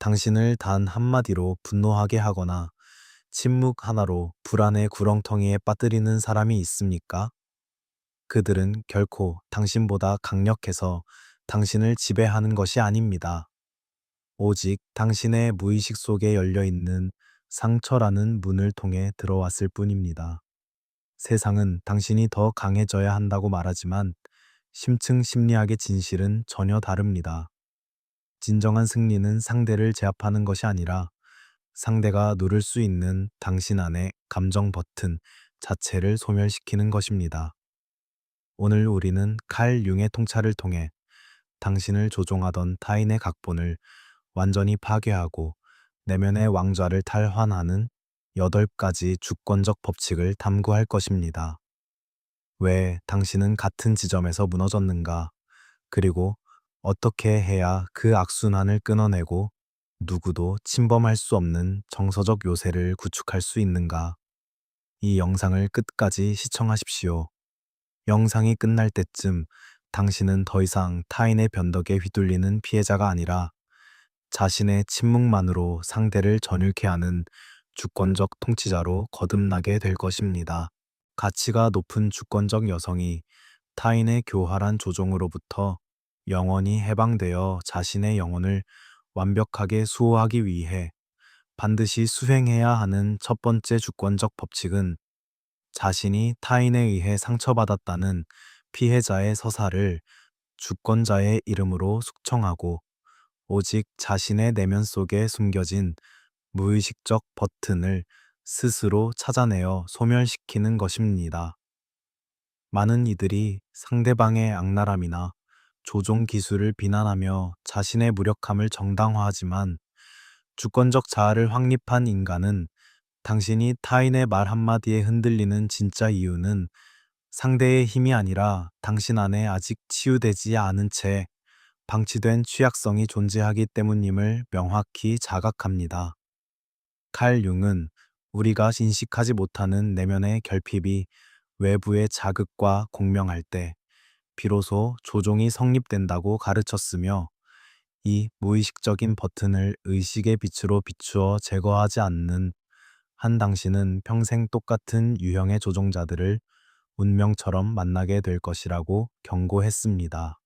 당신을 단 한마디로 분노하게 하거나 침묵 하나로 불안의 구렁텅이에 빠뜨리는 사람이 있습니까? 그들은 결코 당신보다 강력해서 당신을 지배하는 것이 아닙니다. 오직 당신의 무의식 속에 열려 있는 상처라는 문을 통해 들어왔을 뿐입니다. 세상은 당신이 더 강해져야 한다고 말하지만 심층 심리학의 진실은 전혀 다릅니다. 진정한 승리는 상대를 제압하는 것이 아니라 상대가 누를 수 있는 당신 안의 감정 버튼 자체를 소멸시키는 것입니다. 오늘 우리는 칼 융의 통찰을 통해 당신을 조종하던 타인의 각본을 완전히 파괴하고 내면의 왕좌를 탈환하는 8가지 주권적 법칙을 탐구할 것입니다. 왜 당신은 같은 지점에서 무너졌는가? 그리고 어떻게 해야 그 악순환을 끊어내고 누구도 침범할 수 없는 정서적 요새를 구축할 수 있는가? 이 영상을 끝까지 시청하십시오. 영상이 끝날 때쯤 당신은 더 이상 타인의 변덕에 휘둘리는 피해자가 아니라 자신의 침묵만으로 상대를 전율케 하는 주권적 통치자로 거듭나게 될 것입니다. 가치가 높은 주권적 여성이 타인의 교활한 조종으로부터 영원히 해방되어 자신의 영혼을 완벽하게 수호하기 위해 반드시 수행해야 하는 첫 번째 주권적 법칙은 자신이 타인에 의해 상처받았다는 피해자의 서사를 주권자의 이름으로 숙청하고 오직 자신의 내면 속에 숨겨진 무의식적 버튼을 스스로 찾아내어 소멸시키는 것입니다. 많은 이들이 상대방의 악랄함이나 조종 기술을 비난하며 자신의 무력함을 정당화하지만 주권적 자아를 확립한 인간은 당신이 타인의 말 한마디에 흔들리는 진짜 이유는 상대의 힘이 아니라 당신 안에 아직 치유되지 않은 채 방치된 취약성이 존재하기 때문임을 명확히 자각합니다. 칼 융은 우리가 인식하지 못하는 내면의 결핍이 외부의 자극과 공명할 때 비로소 조종이 성립된다고 가르쳤으며 이 무의식적인 버튼을 의식의 빛으로 비추어 제거하지 않는 한 당신은 평생 똑같은 유형의 조종자들을 운명처럼 만나게 될 것이라고 경고했습니다.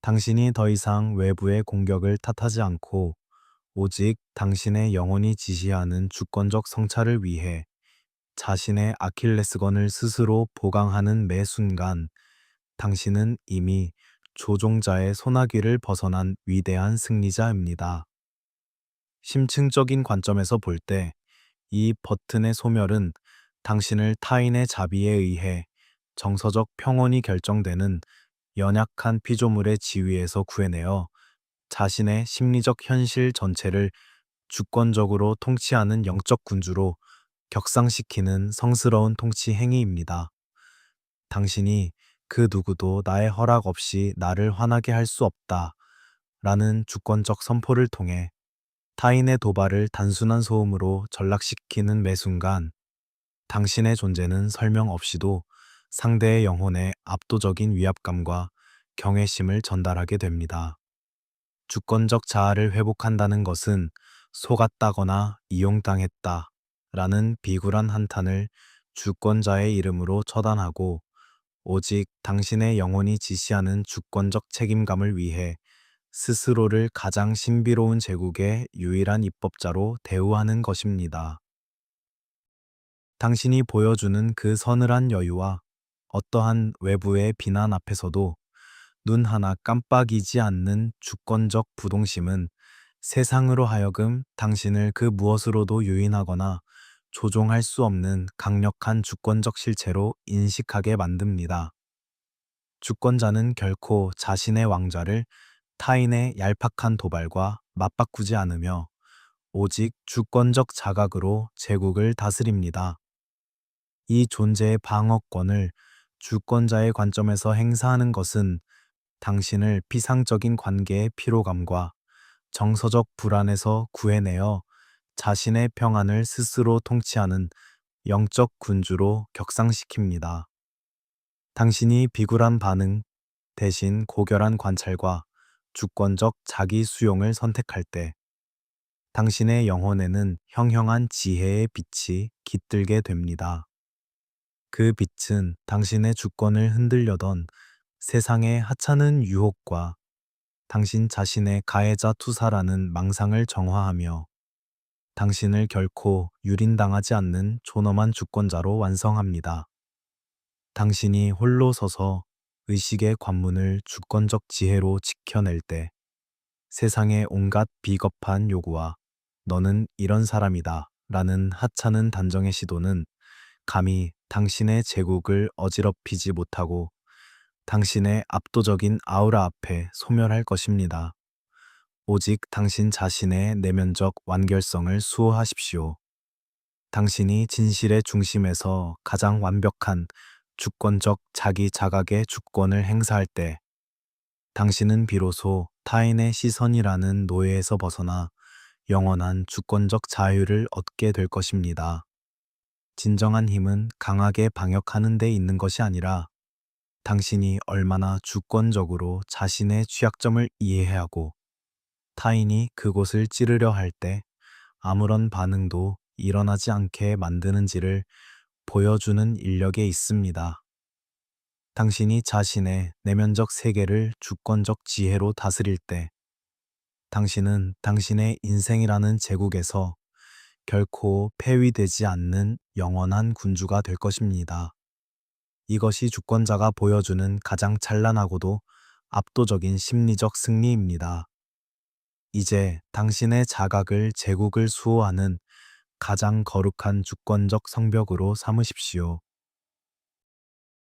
당신이 더 이상 외부의 공격을 탓하지 않고 오직 당신의 영혼이 지시하는 주권적 성찰을 위해 자신의 아킬레스건을 스스로 보강하는 매 순간 당신은 이미 조종자의 소나기를 벗어난 위대한 승리자입니다. 심층적인 관점에서 볼 때 이 버튼의 소멸은 당신을 타인의 자비에 의해 정서적 평온이 결정되는 연약한 피조물의 지위에서 구해내어 자신의 심리적 현실 전체를 주권적으로 통치하는 영적 군주로 격상시키는 성스러운 통치 행위입니다. 당신이 그 누구도 나의 허락 없이 나를 화나게 할 수 없다 라는 주권적 선포를 통해 타인의 도발을 단순한 소음으로 전락시키는 매 순간 당신의 존재는 설명 없이도 상대의 영혼에 압도적인 위압감과 경외심을 전달하게 됩니다. 주권적 자아를 회복한다는 것은 속았다거나 이용당했다 라는 비굴한 한탄을 주권자의 이름으로 처단하고 오직 당신의 영혼이 지시하는 주권적 책임감을 위해 스스로를 가장 신비로운 제국의 유일한 입법자로 대우하는 것입니다. 당신이 보여주는 그 서늘한 여유와 어떠한 외부의 비난 앞에서도 눈 하나 깜빡이지 않는 주권적 부동심은 세상으로 하여금 당신을 그 무엇으로도 유인하거나 조종할 수 없는 강력한 주권적 실체로 인식하게 만듭니다. 주권자는 결코 자신의 왕좌를 타인의 얄팍한 도발과 맞바꾸지 않으며 오직 주권적 자각으로 제국을 다스립니다. 이 존재의 방어권을 주권자의 관점에서 행사하는 것은 당신을 피상적인 관계의 피로감과 정서적 불안에서 구해내어 자신의 평안을 스스로 통치하는 영적 군주로 격상시킵니다. 당신이 비굴한 반응 대신 고결한 관찰과 주권적 자기 수용을 선택할 때 당신의 영혼에는 형형한 지혜의 빛이 깃들게 됩니다. 그 빛은 당신의 주권을 흔들려던 세상의 하찮은 유혹과 당신 자신의 가해자 투사라는 망상을 정화하며 당신을 결코 유린당하지 않는 존엄한 주권자로 완성합니다. 당신이 홀로 서서 의식의 관문을 주권적 지혜로 지켜낼 때 세상의 온갖 비겁한 요구와 너는 이런 사람이다 라는 하찮은 단정의 시도는 감히 당신의 제국을 어지럽히지 못하고 당신의 압도적인 아우라 앞에 소멸할 것입니다. 오직 당신 자신의 내면적 완결성을 수호하십시오. 당신이 진실의 중심에서 가장 완벽한 주권적 자기 자각의 주권을 행사할 때 당신은 비로소 타인의 시선이라는 노예에서 벗어나 영원한 주권적 자유를 얻게 될 것입니다. 진정한 힘은 강하게 방역하는 데 있는 것이 아니라 당신이 얼마나 주권적으로 자신의 취약점을 이해하고 타인이 그곳을 찌르려 할 때 아무런 반응도 일어나지 않게 만드는지를 보여주는 인력에 있습니다. 당신이 자신의 내면적 세계를 주권적 지혜로 다스릴 때 당신은 당신의 인생이라는 제국에서 결코 폐위되지 않는 영원한 군주가 될 것입니다. 이것이 주권자가 보여주는 가장 찬란하고도 압도적인 심리적 승리입니다. 이제 당신의 자각을 제국을 수호하는 가장 거룩한 주권적 성벽으로 삼으십시오.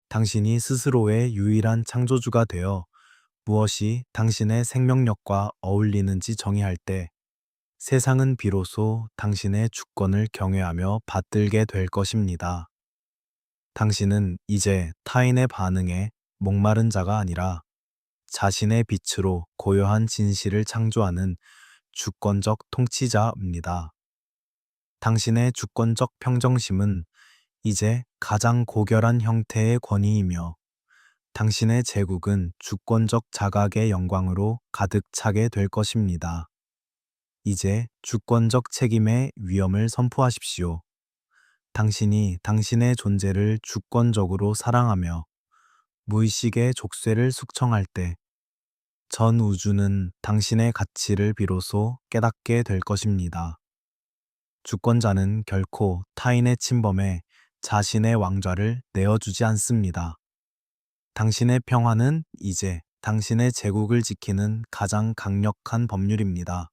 당신이 스스로의 유일한 창조주가 되어 무엇이 당신의 생명력과 어울리는지 정의할 때 세상은 비로소 당신의 주권을 경외하며 받들게 될 것입니다. 당신은 이제 타인의 반응에 목마른 자가 아니라 자신의 빛으로 고요한 진실을 창조하는 주권적 통치자입니다. 당신의 주권적 평정심은 이제 가장 고결한 형태의 권위이며 당신의 제국은 주권적 자각의 영광으로 가득 차게 될 것입니다. 이제 주권적 책임의 위엄을 선포하십시오. 당신이 당신의 존재를 주권적으로 사랑하며 무의식의 족쇄를 숙청할 때 전 우주는 당신의 가치를 비로소 깨닫게 될 것입니다. 주권자는 결코 타인의 침범에 자신의 왕좌를 내어주지 않습니다. 당신의 평화는 이제 당신의 제국을 지키는 가장 강력한 법률입니다.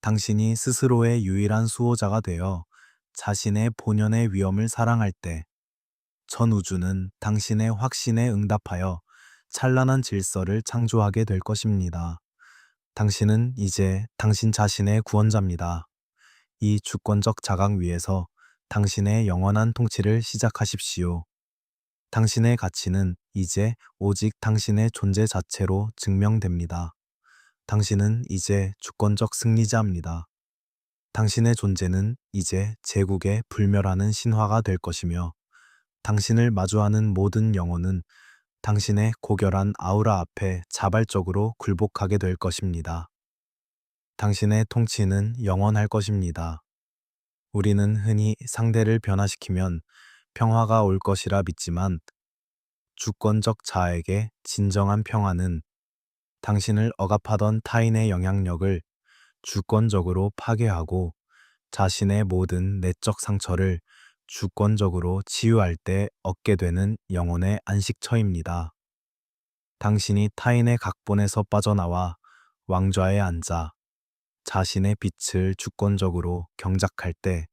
당신이 스스로의 유일한 수호자가 되어 자신의 본연의 위엄을 사랑할 때 전 우주는 당신의 확신에 응답하여 찬란한 질서를 창조하게 될 것입니다. 당신은 이제 당신 자신의 구원자입니다. 이 주권적 자각 위에서 당신의 영원한 통치를 시작하십시오. 당신의 가치는 이제 오직 당신의 존재 자체로 증명됩니다. 당신은 이제 주권적 승리자입니다. 당신의 존재는 이제 제국에 불멸하는 신화가 될 것이며 당신을 마주하는 모든 영혼은 당신의 고결한 아우라 앞에 자발적으로 굴복하게 될 것입니다. 당신의 통치는 영원할 것입니다. 우리는 흔히 상대를 변화시키면 평화가 올 것이라 믿지만 주권적 자에게 진정한 평화는 당신을 억압하던 타인의 영향력을 주권적으로 파괴하고 자신의 모든 내적 상처를 주권적으로 치유할 때 얻게 되는 영혼의 안식처입니다. 당신이 타인의 각본에서 빠져나와 왕좌에 앉아 자신의 빛을 주권적으로 경작할 때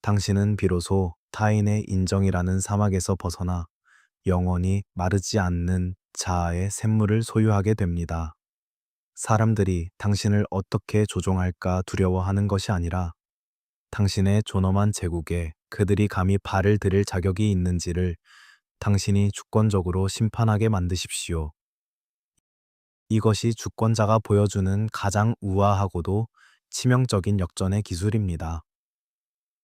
당신은 비로소 타인의 인정이라는 사막에서 벗어나 영원히 마르지 않는 자아의 샘물을 소유하게 됩니다. 사람들이 당신을 어떻게 조종할까 두려워하는 것이 아니라 당신의 존엄한 제국에 그들이 감히 발을 들일 자격이 있는지를 당신이 주권적으로 심판하게 만드십시오. 이것이 주권자가 보여주는 가장 우아하고도 치명적인 역전의 기술입니다.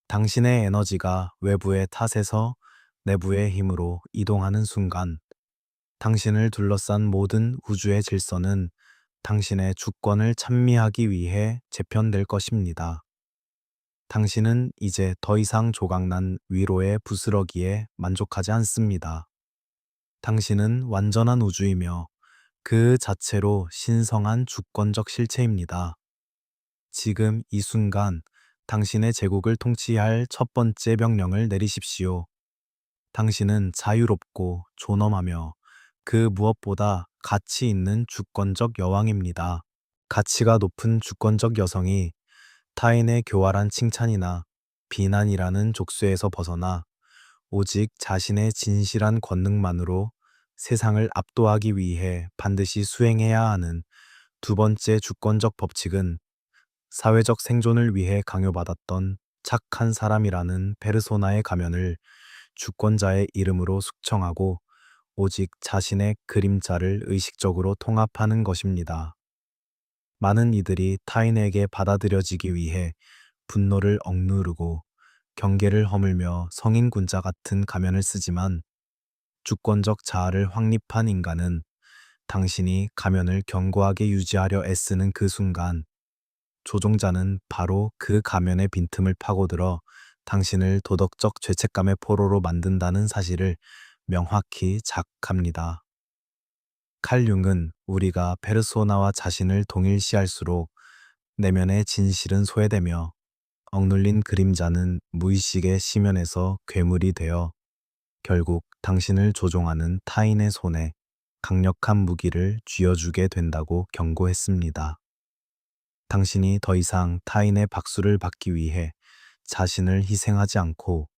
당신의 에너지가 외부의 탓에서 내부의 힘으로 이동하는 순간 당신을 둘러싼 모든 우주의 질서는 당신의 주권을 찬미하기 위해 재편될 것입니다. 당신은 이제 더 이상 조각난 위로의 부스러기에 만족하지 않습니다. 당신은 완전한 우주이며 그 자체로 신성한 주권적 실체입니다. 지금 이 순간 당신의 제국을 통치할 첫 번째 명령을 내리십시오. 당신은 자유롭고 존엄하며 그 무엇보다 가치 있는 주권적 여왕입니다. 가치가 높은 주권적 여성이 타인의 교활한 칭찬이나 비난이라는 족쇄에서 벗어나 오직 자신의 진실한 권능만으로 세상을 압도하기 위해 반드시 수행해야 하는 두 번째 주권적 법칙은 사회적 생존을 위해 강요받았던 착한 사람이라는 페르소나의 가면을 주권자의 이름으로 숙청하고 오직 자신의 그림자를 의식적으로 통합하는 것입니다. 많은 이들이 타인에게 받아들여지기 위해 분노를 억누르고 경계를 허물며 성인군자 같은 가면을 쓰지만 주권적 자아를 확립한 인간은 당신이 가면을 견고하게 유지하려 애쓰는 그 순간 조종자는 바로 그 가면의 빈틈을 파고들어 당신을 도덕적 죄책감의 포로로 만든다는 사실을 명확히 자각합니다. 칼 융은 우리가 페르소나와 자신을 동일시할수록 내면의 진실은 소외되며 억눌린 그림자는 무의식의 심연에서 괴물이 되어 결국 당신을 조종하는 타인의 손에 강력한 무기를 쥐어주게 된다고 경고했습니다. 당신이 더 이상 타인의 박수를 받기 위해 자신을 희생하지 않고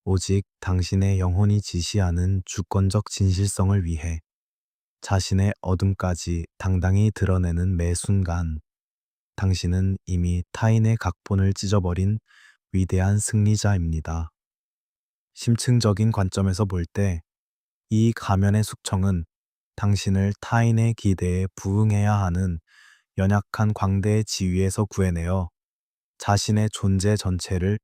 오직 당신의 영혼이 지시하는 주권적 진실성을 위해 자신의 어둠까지 당당히 드러내는 매 순간 당신은 이미 타인의 각본을 찢어버린 위대한 승리자입니다. 심층적인 관점에서 볼 때 이 가면의 숙청은 당신을 타인의 기대에 부응해야 하는 연약한 광대의 지위에서 구해내어 자신의 존재 전체를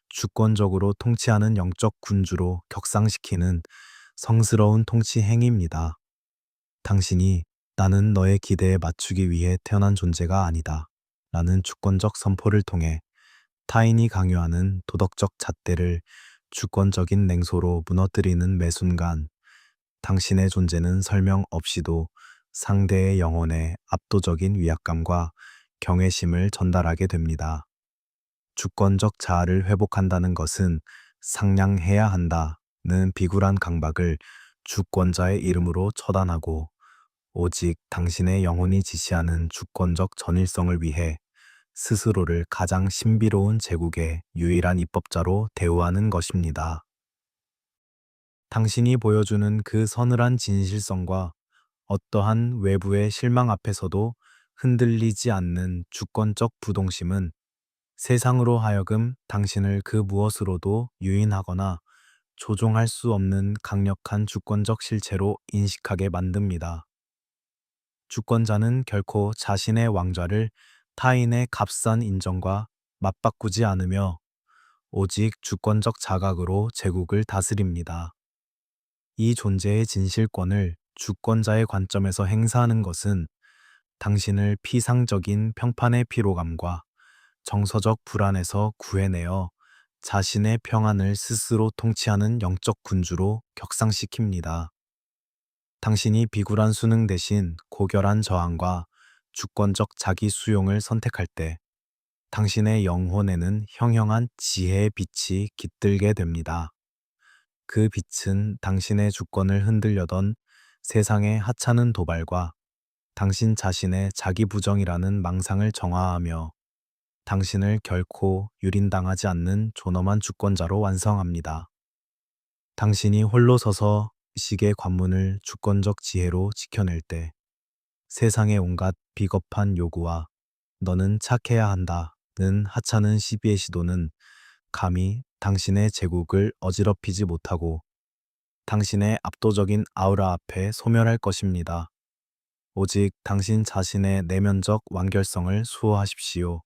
주권적으로 통치하는 영적 군주로 격상시키는 성스러운 통치 행위입니다. 당신이 나는 너의 기대에 맞추기 위해 태어난 존재가 아니다. 라는 주권적 선포를 통해 타인이 강요하는 도덕적 잣대를 주권적인 냉소로 무너뜨리는 매 순간 당신의 존재는 설명 없이도 상대의 영혼에 압도적인 위압감과 경외심을 전달하게 됩니다. 주권적 자아를 회복한다는 것은 상냥해야 한다는 비굴한 강박을 주권자의 이름으로 처단하고 오직 당신의 영혼이 지시하는 주권적 전일성을 위해 스스로를 가장 신비로운 제국의 유일한 입법자로 대우하는 것입니다. 당신이 보여주는 그 서늘한 진실성과 어떠한 외부의 실망 앞에서도 흔들리지 않는 주권적 부동심은 세상으로 하여금 당신을 그 무엇으로도 유인하거나 조종할 수 없는 강력한 주권적 실체로 인식하게 만듭니다. 주권자는 결코 자신의 왕좌를 타인의 값싼 인정과 맞바꾸지 않으며 오직 주권적 자각으로 제국을 다스립니다. 이 존재의 진실권을 주권자의 관점에서 행사하는 것은 당신을 피상적인 평판의 피로감과 정서적 불안에서 구해내어 자신의 평안을 스스로 통치하는 영적 군주로 격상시킵니다. 당신이 비굴한 수능 대신 고결한 저항과 주권적 자기 수용을 선택할 때 당신의 영혼에는 형형한 지혜의 빛이 깃들게 됩니다. 그 빛은 당신의 주권을 흔들려던 세상의 하찮은 도발과 당신 자신의 자기 부정이라는 망상을 정화하며 당신을 결코 유린당하지 않는 존엄한 주권자로 완성합니다. 당신이 홀로 서서 의식의 관문을 주권적 지혜로 지켜낼 때 세상의 온갖 비겁한 요구와 너는 착해야 한다는 하찮은 시비의 시도는 감히 당신의 제국을 어지럽히지 못하고 당신의 압도적인 아우라 앞에 소멸할 것입니다. 오직 당신 자신의 내면적 완결성을 수호하십시오.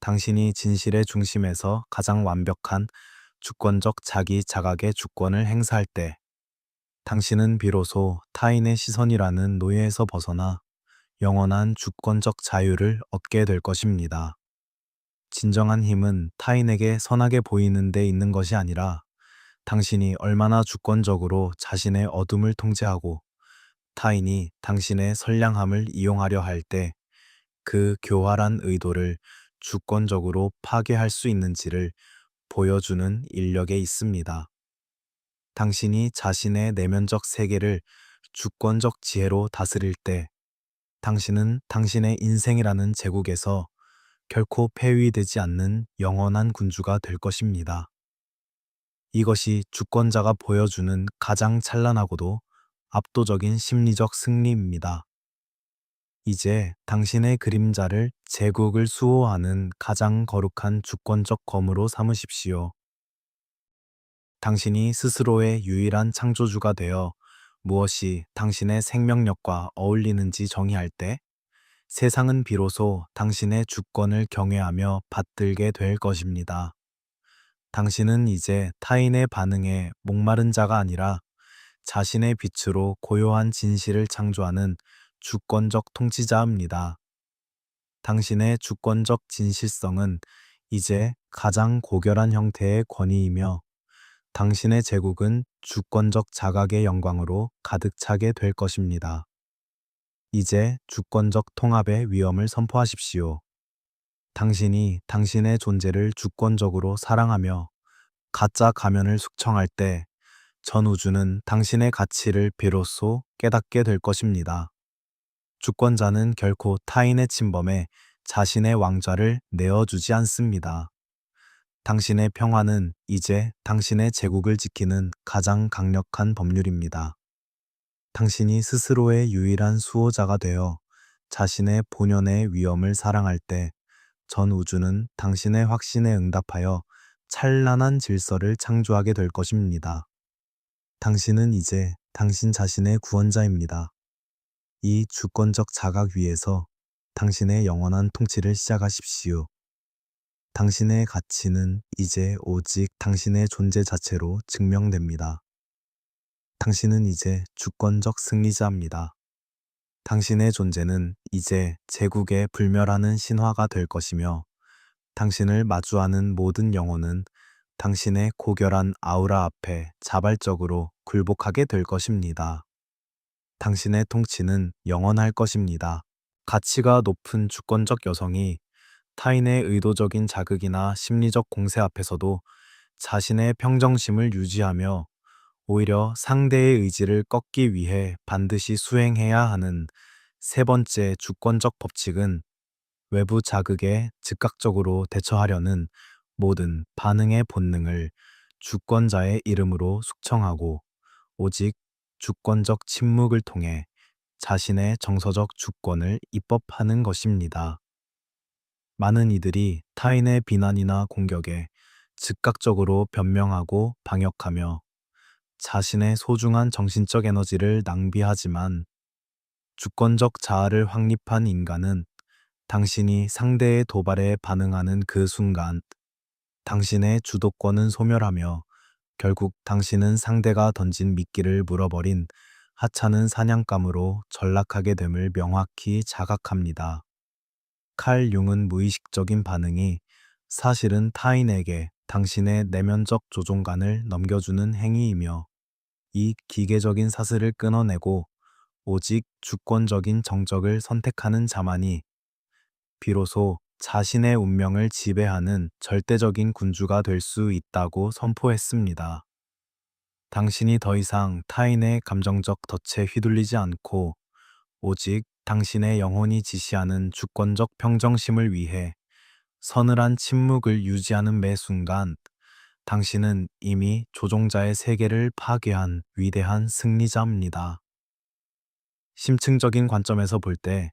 당신이 진실의 중심에서 가장 완벽한 주권적 자기 자각의 주권을 행사할 때 당신은 비로소 타인의 시선이라는 노예에서 벗어나 영원한 주권적 자유를 얻게 될 것입니다. 진정한 힘은 타인에게 선하게 보이는 데 있는 것이 아니라 당신이 얼마나 주권적으로 자신의 어둠을 통제하고 타인이 당신의 선량함을 이용하려 할 때 그 교활한 의도를 주권적으로 파괴할 수 있는지를 보여주는 인력에 있습니다. 당신이 자신의 내면적 세계를 주권적 지혜로 다스릴 때 당신은 당신의 인생이라는 제국에서 결코 폐위되지 않는 영원한 군주가 될 것입니다. 이것이 주권자가 보여주는 가장 찬란하고도 압도적인 심리적 승리입니다. 이제 당신의 그림자를 제국을 수호하는 가장 거룩한 주권적 검으로 삼으십시오. 당신이 스스로의 유일한 창조주가 되어 무엇이 당신의 생명력과 어울리는지 정의할 때 세상은 비로소 당신의 주권을 경외하며 받들게 될 것입니다. 당신은 이제 타인의 반응에 목마른 자가 아니라 자신의 빛으로 고요한 진실을 창조하는 주권적 통치자입니다. 당신의 주권적 진실성은 이제 가장 고결한 형태의 권위이며 당신의 제국은 주권적 자각의 영광으로 가득 차게 될 것입니다. 이제 주권적 통합의 위엄을 선포하십시오. 당신이 당신의 존재를 주권적으로 사랑하며 가짜 가면을 숙청할 때 전 우주는 당신의 가치를 비로소 깨닫게 될 것입니다. 주권자는 결코 타인의 침범에 자신의 왕좌를 내어주지 않습니다. 당신의 평화는 이제 당신의 제국을 지키는 가장 강력한 법률입니다. 당신이 스스로의 유일한 수호자가 되어 자신의 본연의 위엄을 사랑할 때 전 우주는 당신의 확신에 응답하여 찬란한 질서를 창조하게 될 것입니다. 당신은 이제 당신 자신의 구원자입니다. 이 주권적 자각 위에서 당신의 영원한 통치를 시작하십시오. 당신의 가치는 이제 오직 당신의 존재 자체로 증명됩니다. 당신은 이제 주권적 승리자입니다. 당신의 존재는 이제 제국에 불멸하는 신화가 될 것이며 당신을 마주하는 모든 영혼은 당신의 고결한 아우라 앞에 자발적으로 굴복하게 될 것입니다. 당신의 통치는 영원할 것입니다. 가치가 높은 주권적 여성이 타인의 의도적인 자극이나 심리적 공세 앞에서도 자신의 평정심을 유지하며 오히려 상대의 의지를 꺾기 위해 반드시 수행해야 하는 세 번째 주권적 법칙은 외부 자극에 즉각적으로 대처하려는 모든 반응의 본능을 주권자의 이름으로 숙청하고 오직 주권적 침묵을 통해 자신의 정서적 주권을 입법하는 것입니다. 많은 이들이 타인의 비난이나 공격에 즉각적으로 변명하고 방역하며 자신의 소중한 정신적 에너지를 낭비하지만 주권적 자아를 확립한 인간은 당신이 상대의 도발에 반응하는 그 순간 당신의 주도권은 소멸하며 결국 당신은 상대가 던진 미끼를 물어버린 하찮은 사냥감으로 전락하게 됨을 명확히 자각합니다. 칼 융은 무의식적인 반응이 사실은 타인에게 당신의 내면적 조종관을 넘겨주는 행위이며 이 기계적인 사슬을 끊어내고 오직 주권적인 정적을 선택하는 자만이 비로소 자신의 운명을 지배하는 절대적인 군주가 될 수 있다고 선포했습니다. 당신이 더 이상 타인의 감정적 덫에 휘둘리지 않고 오직 당신의 영혼이 지시하는 주권적 평정심을 위해 서늘한 침묵을 유지하는 매 순간 당신은 이미 조종자의 세계를 파괴한 위대한 승리자입니다. 심층적인 관점에서 볼 때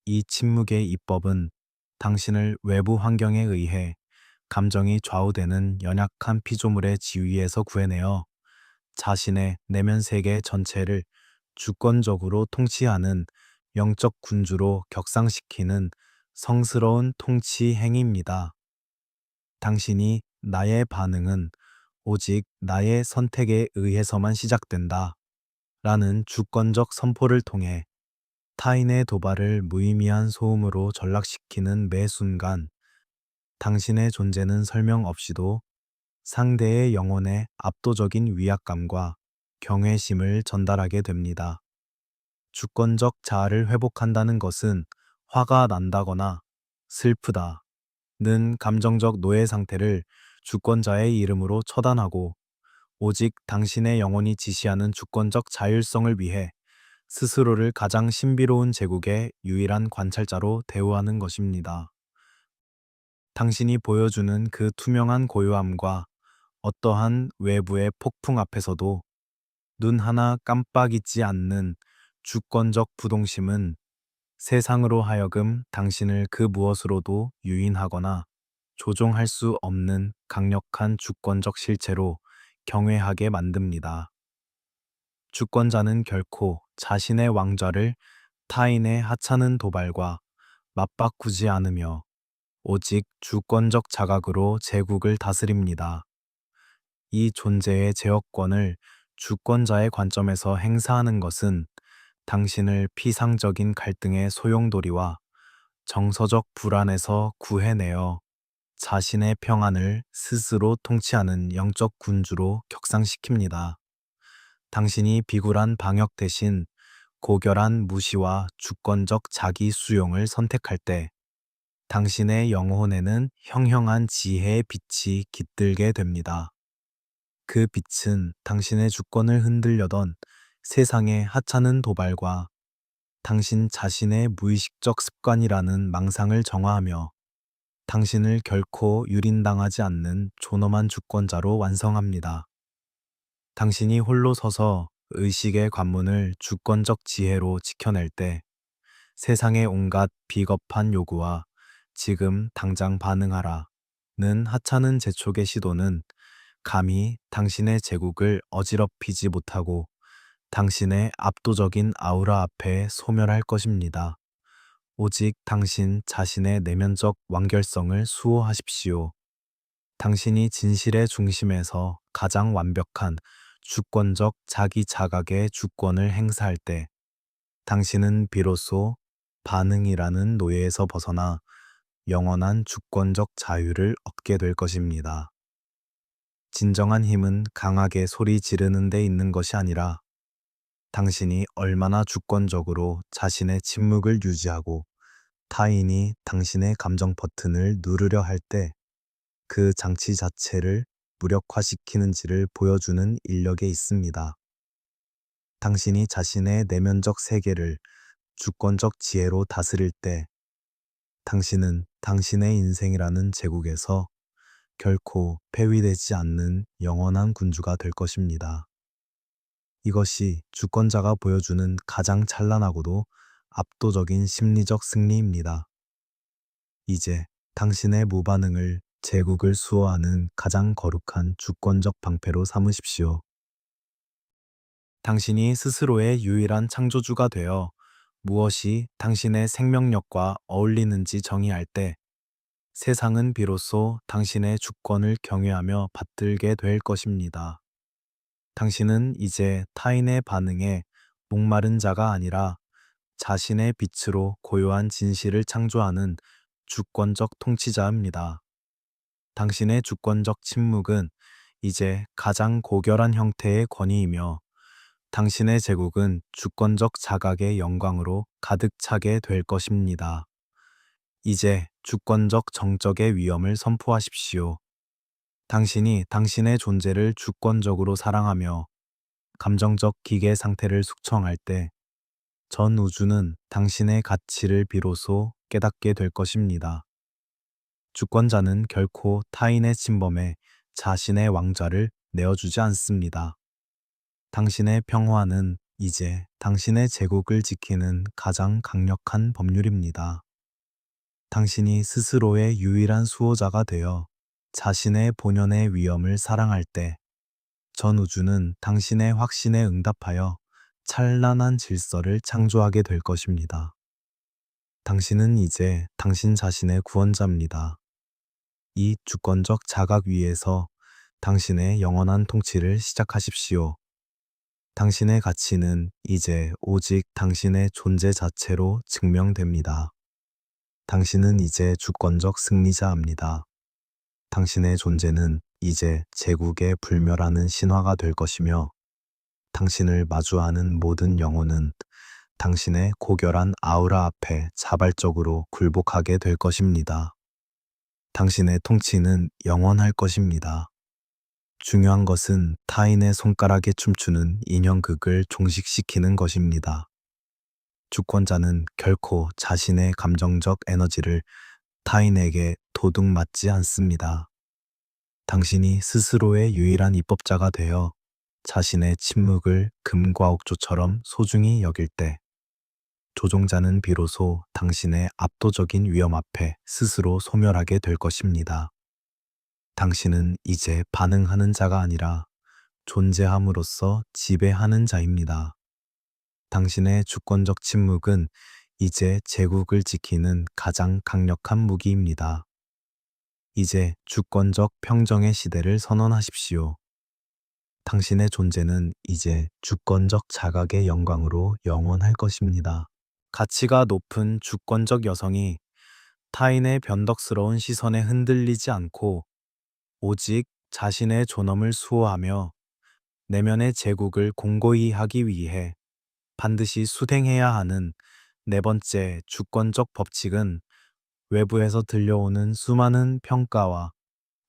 이 침묵의 입법은 당신을 외부 환경에 의해 감정이 좌우되는 연약한 피조물의 지위에서 구해내어 자신의 내면 세계 전체를 주권적으로 통치하는 영적 군주로 격상시키는 성스러운 통치 행위입니다. 당신이 나의 반응은 오직 나의 선택에 의해서만 시작된다 라는 주권적 선포를 통해 타인의 도발을 무의미한 소음으로 전락시키는 매 순간, 당신의 존재는 설명 없이도 상대의 영혼에 압도적인 위압감과 경외심을 전달하게 됩니다. 주권적 자아를 회복한다는 것은 화가 난다거나 슬프다는 감정적 노예 상태를 주권자의 이름으로 처단하고 오직 당신의 영혼이 지시하는 주권적 자율성을 위해 스스로를 가장 신비로운 제국의 유일한 관찰자로 대우하는 것입니다. 당신이 보여주는 그 투명한 고요함과 어떠한 외부의 폭풍 앞에서도 눈 하나 깜빡 잊지 않는 주권적 부동심은 세상으로 하여금 당신을 그 무엇으로도 유인하거나 조종할 수 없는 강력한 주권적 실체로 경외하게 만듭니다. 주권자는 결코 자신의 왕좌를 타인의 하찮은 도발과 맞바꾸지 않으며 오직 주권적 자각으로 제국을 다스립니다. 이 존재의 제어권을 주권자의 관점에서 행사하는 것은 당신을 피상적인 갈등의 소용돌이와 정서적 불안에서 구해내어 자신의 평안을 스스로 통치하는 영적 군주로 격상시킵니다. 당신이 비굴한 방역 대신 고결한 무시와 주권적 자기 수용을 선택할 때 당신의 영혼에는 형형한 지혜의 빛이 깃들게 됩니다. 그 빛은 당신의 주권을 흔들려던 세상의 하찮은 도발과 당신 자신의 무의식적 습관이라는 망상을 정화하며 당신을 결코 유린당하지 않는 존엄한 주권자로 완성합니다. 당신이 홀로 서서 의식의 관문을 주권적 지혜로 지켜낼 때 세상의 온갖 비겁한 요구와 지금 당장 반응하라는 하찮은 재촉의 시도는 감히 당신의 제국을 어지럽히지 못하고 당신의 압도적인 아우라 앞에 소멸할 것입니다. 오직 당신 자신의 내면적 완결성을 수호하십시오. 당신이 진실의 중심에서 가장 완벽한 주권적 자기 자각의 주권을 행사할 때 당신은 비로소 반응이라는 노예에서 벗어나 영원한 주권적 자유를 얻게 될 것입니다. 진정한 힘은 강하게 소리 지르는 데 있는 것이 아니라 당신이 얼마나 주권적으로 자신의 침묵을 유지하고 타인이 당신의 감정 버튼을 누르려 할 때 그 장치 자체를 무력화시키는지를 보여주는 인력에 있습니다. 당신이 자신의 내면적 세계를 주권적 지혜로 다스릴 때 당신은 당신의 인생이라는 제국에서 결코 폐위되지 않는 영원한 군주가 될 것입니다. 이것이 주권자가 보여주는 가장 찬란하고도 압도적인 심리적 승리입니다. 이제 당신의 무반응을 제국을 수호하는 가장 거룩한 주권적 방패로 삼으십시오. 당신이 스스로의 유일한 창조주가 되어 무엇이 당신의 생명력과 어울리는지 정의할 때 세상은 비로소 당신의 주권을 경외하며 받들게 될 것입니다. 당신은 이제 타인의 반응에 목마른 자가 아니라 자신의 빛으로 고요한 진실을 창조하는 주권적 통치자입니다. 당신의 주권적 침묵은 이제 가장 고결한 형태의 권위이며 당신의 제국은 주권적 자각의 영광으로 가득 차게 될 것입니다. 이제 주권적 정적의 위엄을 선포하십시오. 당신이 당신의 존재를 주권적으로 사랑하며 감정적 기계 상태를 숙청할 때 전 우주는 당신의 가치를 비로소 깨닫게 될 것입니다. 주권자는 결코 타인의 침범에 자신의 왕좌를 내어주지 않습니다. 당신의 평화는 이제 당신의 제국을 지키는 가장 강력한 법률입니다. 당신이 스스로의 유일한 수호자가 되어 자신의 본연의 위엄을 사랑할 때 전 우주는 당신의 확신에 응답하여 찬란한 질서를 창조하게 될 것입니다. 당신은 이제 당신 자신의 구원자입니다. 이 주권적 자각 위에서 당신의 영원한 통치를 시작하십시오. 당신의 가치는 이제 오직 당신의 존재 자체로 증명됩니다. 당신은 이제 주권적 승리자입니다. 당신의 존재는 이제 제국에 불멸하는 신화가 될 것이며 당신을 마주하는 모든 영혼은 당신의 고결한 아우라 앞에 자발적으로 굴복하게 될 것입니다. 당신의 통치는 영원할 것입니다. 중요한 것은 타인의 손가락에 춤추는 인형극을 종식시키는 것입니다. 주권자는 결코 자신의 감정적 에너지를 타인에게 도둑맞지 않습니다. 당신이 스스로의 유일한 입법자가 되어 자신의 침묵을 금과 옥조처럼 소중히 여길 때, 조종자는 비로소 당신의 압도적인 위험 앞에 스스로 소멸하게 될 것입니다. 당신은 이제 반응하는 자가 아니라 존재함으로써 지배하는 자입니다. 당신의 주권적 침묵은 이제 제국을 지키는 가장 강력한 무기입니다. 이제 주권적 평정의 시대를 선언하십시오. 당신의 존재는 이제 주권적 자각의 영광으로 영원할 것입니다. 가치가 높은 주권적 여성이 타인의 변덕스러운 시선에 흔들리지 않고 오직 자신의 존엄을 수호하며 내면의 제국을 공고히 하기 위해 반드시 수행해야 하는 네 번째 주권적 법칙은 외부에서 들려오는 수많은 평가와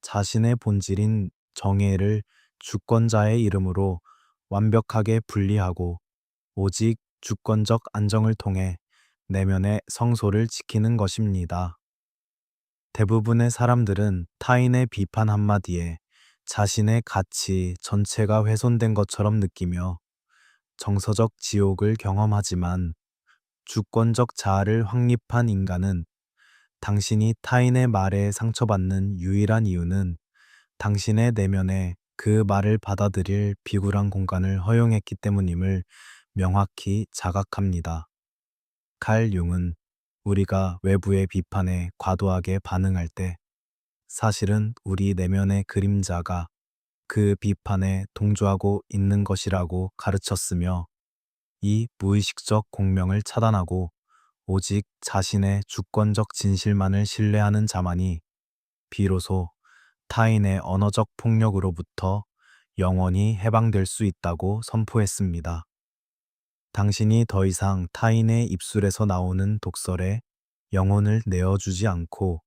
자신의 본질인 정의를 주권자의 이름으로 완벽하게 분리하고 오직 주권적 안정을 통해 내면의 성소를 지키는 것입니다. 대부분의 사람들은 타인의 비판 한마디에 자신의 가치 전체가 훼손된 것처럼 느끼며 정서적 지옥을 경험하지만 주권적 자아를 확립한 인간은 당신이 타인의 말에 상처받는 유일한 이유는 당신의 내면에 그 말을 받아들일 비굴한 공간을 허용했기 때문임을 명확히 자각합니다. 칼 융은 우리가 외부의 비판에 과도하게 반응할 때 사실은 우리 내면의 그림자가 그 비판에 동조하고 있는 것이라고 가르쳤으며 이 무의식적 공명을 차단하고 오직 자신의 주권적 진실만을 신뢰하는 자만이 비로소 타인의 언어적 폭력으로부터 영원히 해방될 수 있다고 선포했습니다. 당신이 더 이상 타인의 입술에서 나오는 독설에 영혼을 내어주지 않고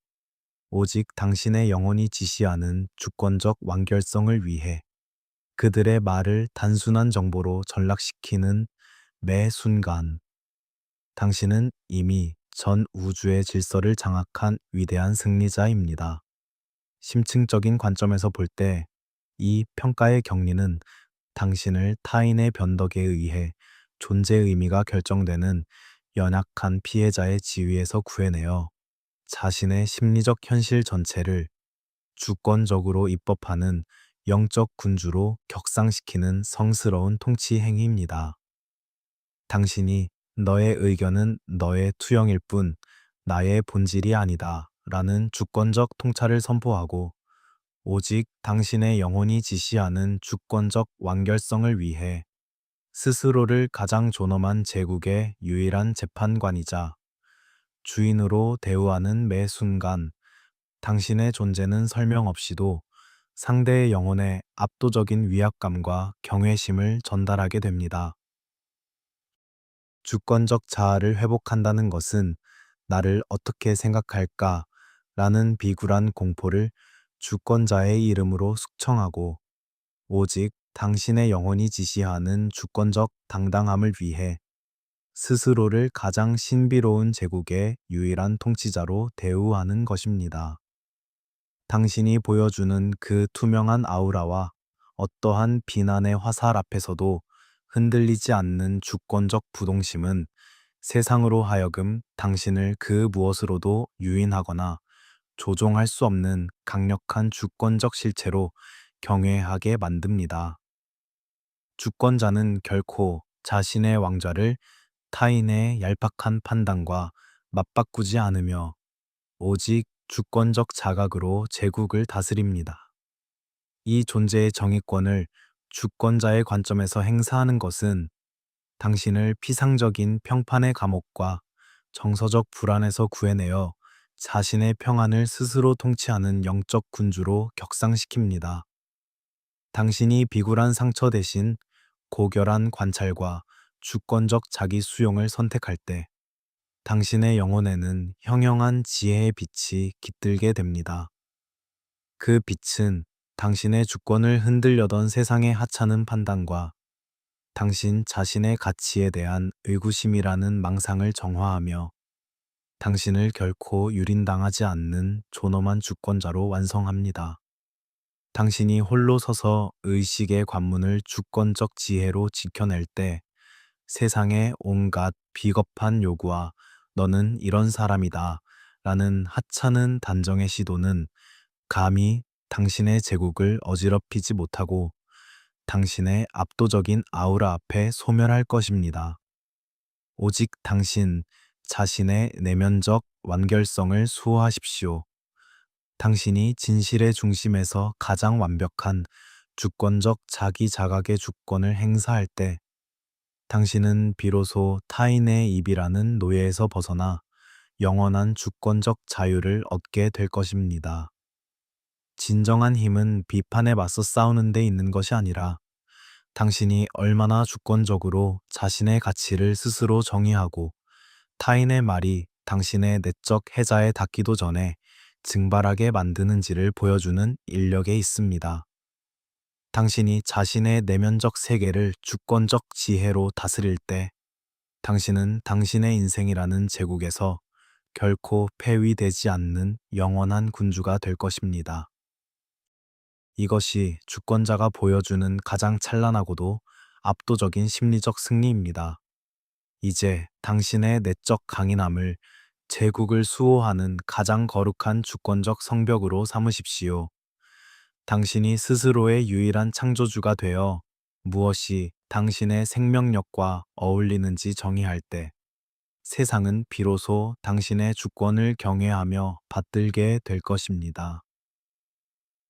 오직 당신의 영혼이 지시하는 주권적 완결성을 위해 그들의 말을 단순한 정보로 전락시키는 매 순간, 당신은 이미 전 우주의 질서를 장악한 위대한 승리자입니다. 심층적인 관점에서 볼 때 이 평가의 격리는 당신을 타인의 변덕에 의해 존재 의미가 결정되는 연약한 피해자의 지위에서 구해내어 자신의 심리적 현실 전체를 주권적으로 입법하는 영적 군주로 격상시키는 성스러운 통치 행위입니다. 당신이 너의 의견은 너의 투영일 뿐 나의 본질이 아니다 라는 주권적 통찰을 선포하고 오직 당신의 영혼이 지시하는 주권적 완결성을 위해 스스로를 가장 존엄한 제국의 유일한 재판관이자 주인으로 대우하는 매 순간 당신의 존재는 설명 없이도 상대의 영혼에 압도적인 위압감과 경외심을 전달하게 됩니다. 주권적 자아를 회복한다는 것은 나를 어떻게 생각할까 라는 비굴한 공포를 주권자의 이름으로 숙청하고 오직 당신의 영혼이 지시하는 주권적 당당함을 위해 스스로를 가장 신비로운 제국의 유일한 통치자로 대우하는 것입니다. 당신이 보여주는 그 투명한 아우라와 어떠한 비난의 화살 앞에서도 흔들리지 않는 주권적 부동심은 세상으로 하여금 당신을 그 무엇으로도 유인하거나 조종할 수 없는 강력한 주권적 실체로 경외하게 만듭니다. 주권자는 결코 자신의 왕좌를 타인의 얄팍한 판단과 맞바꾸지 않으며 오직 주권적 자각으로 제국을 다스립니다. 이 존재의 정의권을 주권자의 관점에서 행사하는 것은 당신을 피상적인 평판의 감옥과 정서적 불안에서 구해내어 자신의 평안을 스스로 통치하는 영적 군주로 격상시킵니다. 당신이 비굴한 상처 대신 고결한 관찰과 주권적 자기 수용을 선택할 때 당신의 영혼에는 형형한 지혜의 빛이 깃들게 됩니다. 그 빛은 당신의 주권을 흔들려던 세상의 하찮은 판단과 당신 자신의 가치에 대한 의구심이라는 망상을 정화하며 당신을 결코 유린당하지 않는 존엄한 주권자로 완성합니다. 당신이 홀로 서서 의식의 관문을 주권적 지혜로 지켜낼 때 세상의 온갖 비겁한 요구와 너는 이런 사람이다 라는 하찮은 단정의 시도는 감히 당신의 제국을 어지럽히지 못하고 당신의 압도적인 아우라 앞에 소멸할 것입니다. 오직 당신 자신의 내면적 완결성을 수호하십시오. 당신이 진실의 중심에서 가장 완벽한 주권적 자기 자각의 주권을 행사할 때 당신은 비로소 타인의 입이라는 노예에서 벗어나 영원한 주권적 자유를 얻게 될 것입니다. 진정한 힘은 비판에 맞서 싸우는 데 있는 것이 아니라 당신이 얼마나 주권적으로 자신의 가치를 스스로 정의하고 타인의 말이 당신의 내적 해자에 닿기도 전에 증발하게 만드는지를 보여주는 인력에 있습니다. 당신이 자신의 내면적 세계를 주권적 지혜로 다스릴 때 당신은 당신의 인생이라는 제국에서 결코 폐위되지 않는 영원한 군주가 될 것입니다. 이것이 주권자가 보여주는 가장 찬란하고도 압도적인 심리적 승리입니다. 이제 당신의 내적 강인함을 제국을 수호하는 가장 거룩한 주권적 성벽으로 삼으십시오. 당신이 스스로의 유일한 창조주가 되어 무엇이 당신의 생명력과 어울리는지 정의할 때 세상은 비로소 당신의 주권을 경외하며 받들게 될 것입니다.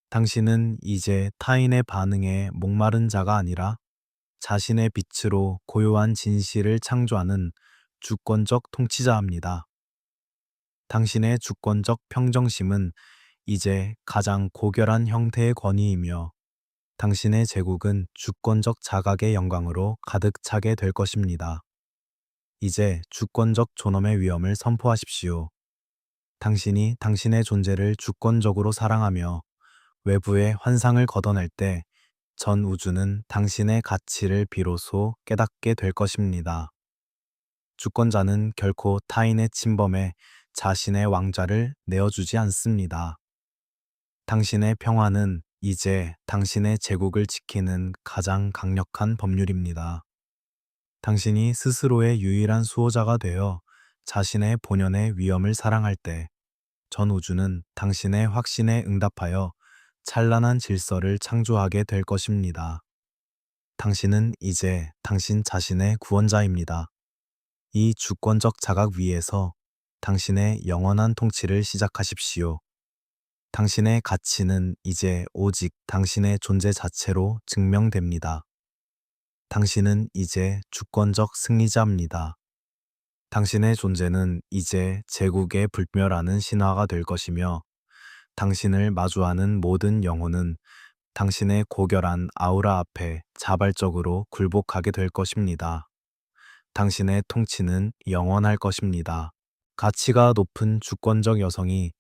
당신은 이제 타인의 반응에 목마른 자가 아니라 자신의 빛으로 고요한 진실을 창조하는 주권적 통치자입니다. 당신의 주권적 평정심은 이제 가장 고결한 형태의 권위이며 당신의 제국은 주권적 자각의 영광으로 가득 차게 될 것입니다. 이제 주권적 존엄의 위엄을 선포하십시오. 당신이 당신의 존재를 주권적으로 사랑하며 외부의 환상을 걷어낼 때 전 우주는 당신의 가치를 비로소 깨닫게 될 것입니다. 주권자는 결코 타인의 침범에 자신의 왕좌를 내어주지 않습니다. 당신의 평화는 이제 당신의 제국을 지키는 가장 강력한 법률입니다. 당신이 스스로의 유일한 수호자가 되어 자신의 본연의 위엄을 사랑할 때 전 우주는 당신의 확신에 응답하여 찬란한 질서를 창조하게 될 것입니다. 당신은 이제 당신 자신의 구원자입니다. 이 주권적 자각 위에서 당신의 영원한 통치를 시작하십시오. 당신의 가치는 이제 오직 당신의 존재 자체로 증명됩니다. 당신은 이제 주권적 승리자입니다. 당신의 존재는 이제 제국의 불멸하는 신화가 될 것이며 당신을 마주하는 모든 영혼은 당신의 고결한 아우라 앞에 자발적으로 굴복하게 될 것입니다. 당신의 통치는 영원할 것입니다. 가치가 높은 주권적 여성이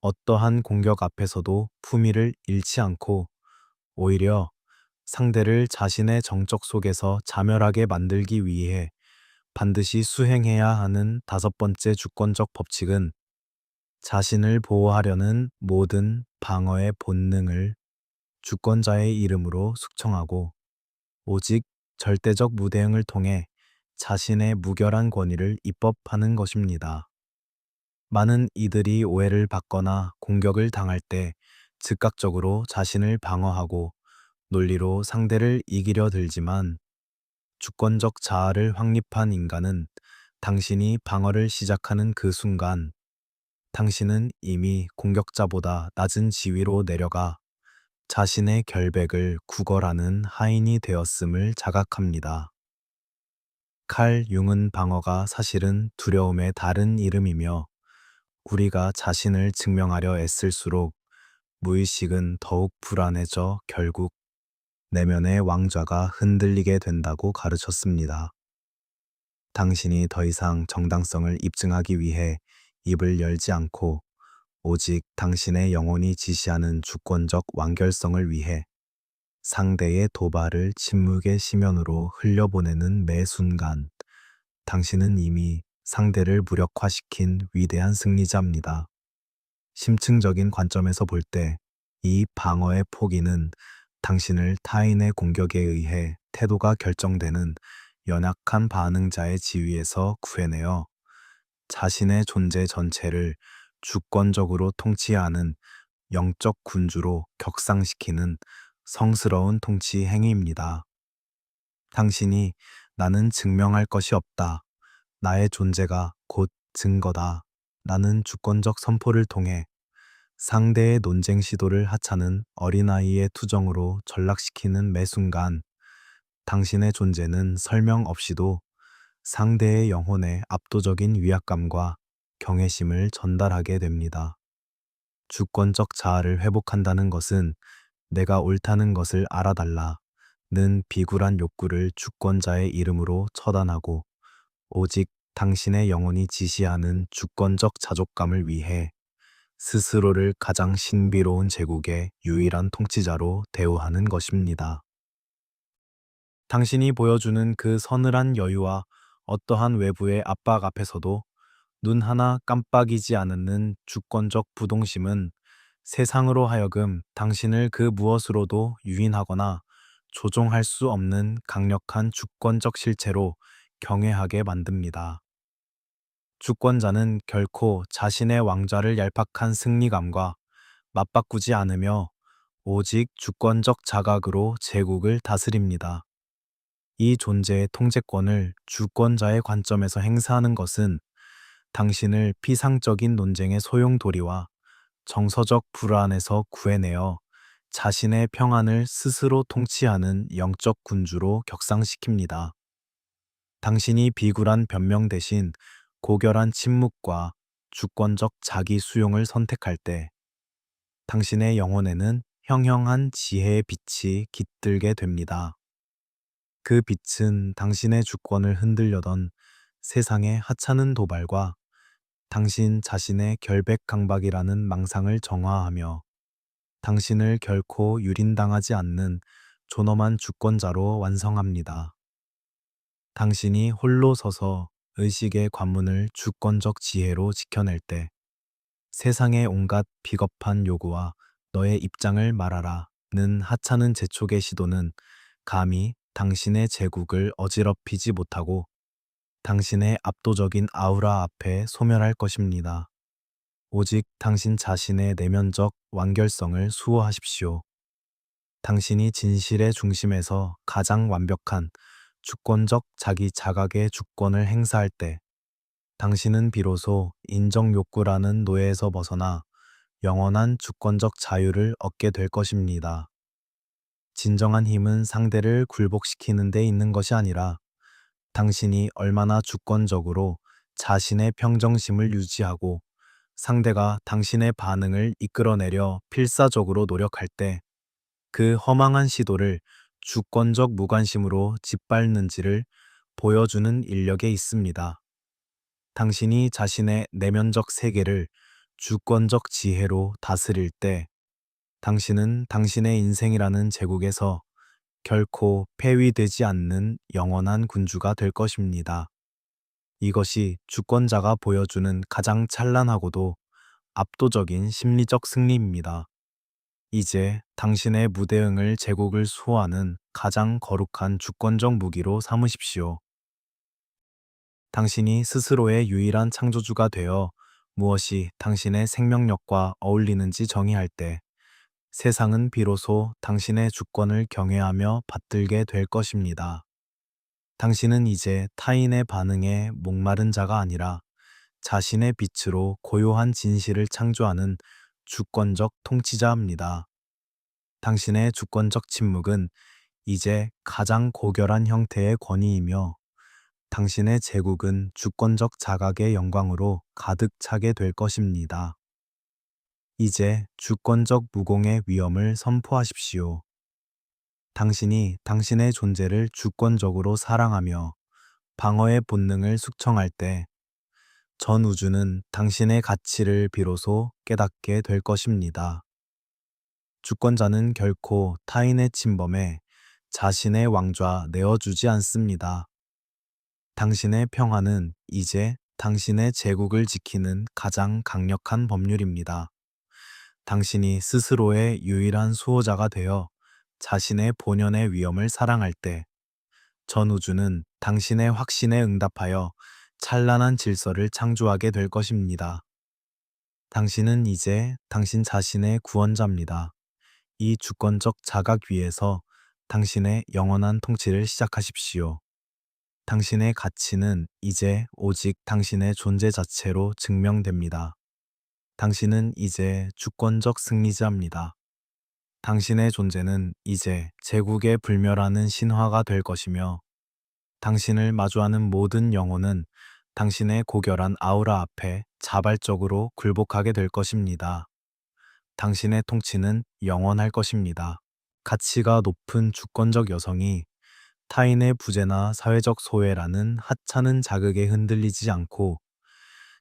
어떠한 공격 앞에서도 품위를 잃지 않고 오히려 상대를 자신의 정적 속에서 자멸하게 만들기 위해 반드시 수행해야 하는 다섯 번째 주권적 법칙은 자신을 보호하려는 모든 방어의 본능을 주권자의 이름으로 숙청하고 오직 절대적 무대응을 통해 자신의 무결한 권위를 입법하는 것입니다. 많은 이들이 오해를 받거나 공격을 당할 때 즉각적으로 자신을 방어하고 논리로 상대를 이기려 들지만 주권적 자아를 확립한 인간은 당신이 방어를 시작하는 그 순간 당신은 이미 공격자보다 낮은 지위로 내려가 자신의 결백을 구걸하는 하인이 되었음을 자각합니다. 칼 융은 방어가 사실은 두려움의 다른 이름이며 우리가 자신을 증명하려 애쓸수록 무의식은 더욱 불안해져 결국 내면의 왕좌가 흔들리게 된다고 가르쳤습니다. 당신이 더 이상 정당성을 입증하기 위해 입을 열지 않고 오직 당신의 영혼이 지시하는 주권적 완결성을 위해 상대의 도발을 침묵의 심연으로 흘려보내는 매 순간 당신은 이미 상대를 무력화시킨 위대한 승리자입니다. 심층적인 관점에서 볼 때 이 방어의 포기는 당신을 타인의 공격에 의해 태도가 결정되는 연약한 반응자의 지위에서 구해내어 자신의 존재 전체를 주권적으로 통치하는 영적 군주로 격상시키는 성스러운 통치 행위입니다. 당신이 나는 증명할 것이 없다. 나의 존재가 곧 증거다. 라는 주권적 선포를 통해 상대의 논쟁 시도를 하찮은 어린아이의 투정으로 전락시키는 매 순간 당신의 존재는 설명 없이도 상대의 영혼에 압도적인 위압감과 경외심을 전달하게 됩니다. 주권적 자아를 회복한다는 것은 내가 옳다는 것을 알아달라 는 비굴한 욕구를 주권자의 이름으로 처단하고 오직 당신의 영혼이 지시하는 주권적 자족감을 위해 스스로를 가장 신비로운 제국의 유일한 통치자로 대우하는 것입니다. 당신이 보여주는 그 서늘한 여유와 어떠한 외부의 압박 앞에서도 눈 하나 깜빡이지 않는 주권적 부동심은 세상으로 하여금 당신을 그 무엇으로도 유인하거나 조종할 수 없는 강력한 주권적 실체로 경외하게 만듭니다. 주권자는 결코 자신의 왕좌를 얄팍한 승리감과 맞바꾸지 않으며 오직 주권적 자각으로 제국을 다스립니다. 이 존재의 통제권을 주권자의 관점에서 행사하는 것은 당신을 피상적인 논쟁의 소용돌이와 정서적 불안에서 구해내어 자신의 평안을 스스로 통치하는 영적 군주로 격상시킵니다. 당신이 비굴한 변명 대신 고결한 침묵과 주권적 자기 수용을 선택할 때 당신의 영혼에는 형형한 지혜의 빛이 깃들게 됩니다. 그 빛은 당신의 주권을 흔들려던 세상의 하찮은 도발과 당신 자신의 결백 강박이라는 망상을 정화하며 당신을 결코 유린당하지 않는 존엄한 주권자로 완성합니다. 당신이 홀로 서서 의식의 관문을 주권적 지혜로 지켜낼 때 세상의 온갖 비겁한 요구와 너의 입장을 말하라는 하찮은 재촉의 시도는 감히 당신의 제국을 어지럽히지 못하고 당신의 압도적인 아우라 앞에 소멸할 것입니다. 오직 당신 자신의 내면적 완결성을 수호하십시오. 당신이 진실의 중심에서 가장 완벽한 주권적 자기 자각의 주권을 행사할 때 당신은 비로소 인정 욕구라는 노예에서 벗어나 영원한 주권적 자유를 얻게 될 것입니다. 진정한 힘은 상대를 굴복시키는 데 있는 것이 아니라 당신이 얼마나 주권적으로 자신의 평정심을 유지하고 상대가 당신의 반응을 이끌어내려 필사적으로 노력할 때 그 허망한 시도를 주권적 무관심으로 짓밟는지를 보여주는 인력에 있습니다. 당신이 자신의 내면적 세계를 주권적 지혜로 다스릴 때 당신은 당신의 인생이라는 제국에서 결코 폐위되지 않는 영원한 군주가 될 것입니다. 이것이 주권자가 보여주는 가장 찬란하고도 압도적인 심리적 승리입니다. 이제 당신의 무대응을 제국을 수호하는 가장 거룩한 주권적 무기로 삼으십시오. 당신이 스스로의 유일한 창조주가 되어 무엇이 당신의 생명력과 어울리는지 정의할 때 세상은 비로소 당신의 주권을 경외하며 받들게 될 것입니다. 당신은 이제 타인의 반응에 목마른 자가 아니라 자신의 빛으로 고요한 진실을 창조하는 주권적 통치자입니다. 당신의 주권적 침묵은 이제 가장 고결한 형태의 권위이며 당신의 제국은 주권적 자각의 영광으로 가득 차게 될 것입니다. 이제 주권적 무공의 위엄을 선포하십시오. 당신이 당신의 존재를 주권적으로 사랑하며 방어의 본능을 숙청할 때 전 우주는 당신의 가치를 비로소 깨닫게 될 것입니다. 주권자는 결코 타인의 침범에 자신의 왕좌 내어주지 않습니다. 당신의 평화는 이제 당신의 제국을 지키는 가장 강력한 법률입니다. 당신이 스스로의 유일한 수호자가 되어 자신의 본연의 위엄을 사랑할 때 전 우주는 당신의 확신에 응답하여 찬란한 질서를 창조하게 될 것입니다. 당신은 이제 당신 자신의 구원자입니다. 이 주권적 자각 위에서 당신의 영원한 통치를 시작하십시오. 당신의 가치는 이제 오직 당신의 존재 자체로 증명됩니다. 당신은 이제 주권적 승리자입니다. 당신의 존재는 이제 제국에 불멸하는 신화가 될 것이며 당신을 마주하는 모든 영혼은 당신의 고결한 아우라 앞에 자발적으로 굴복하게 될 것입니다. 당신의 통치는 영원할 것입니다. 가치가 높은 주권적 여성이 타인의 부재나 사회적 소외라는 하찮은 자극에 흔들리지 않고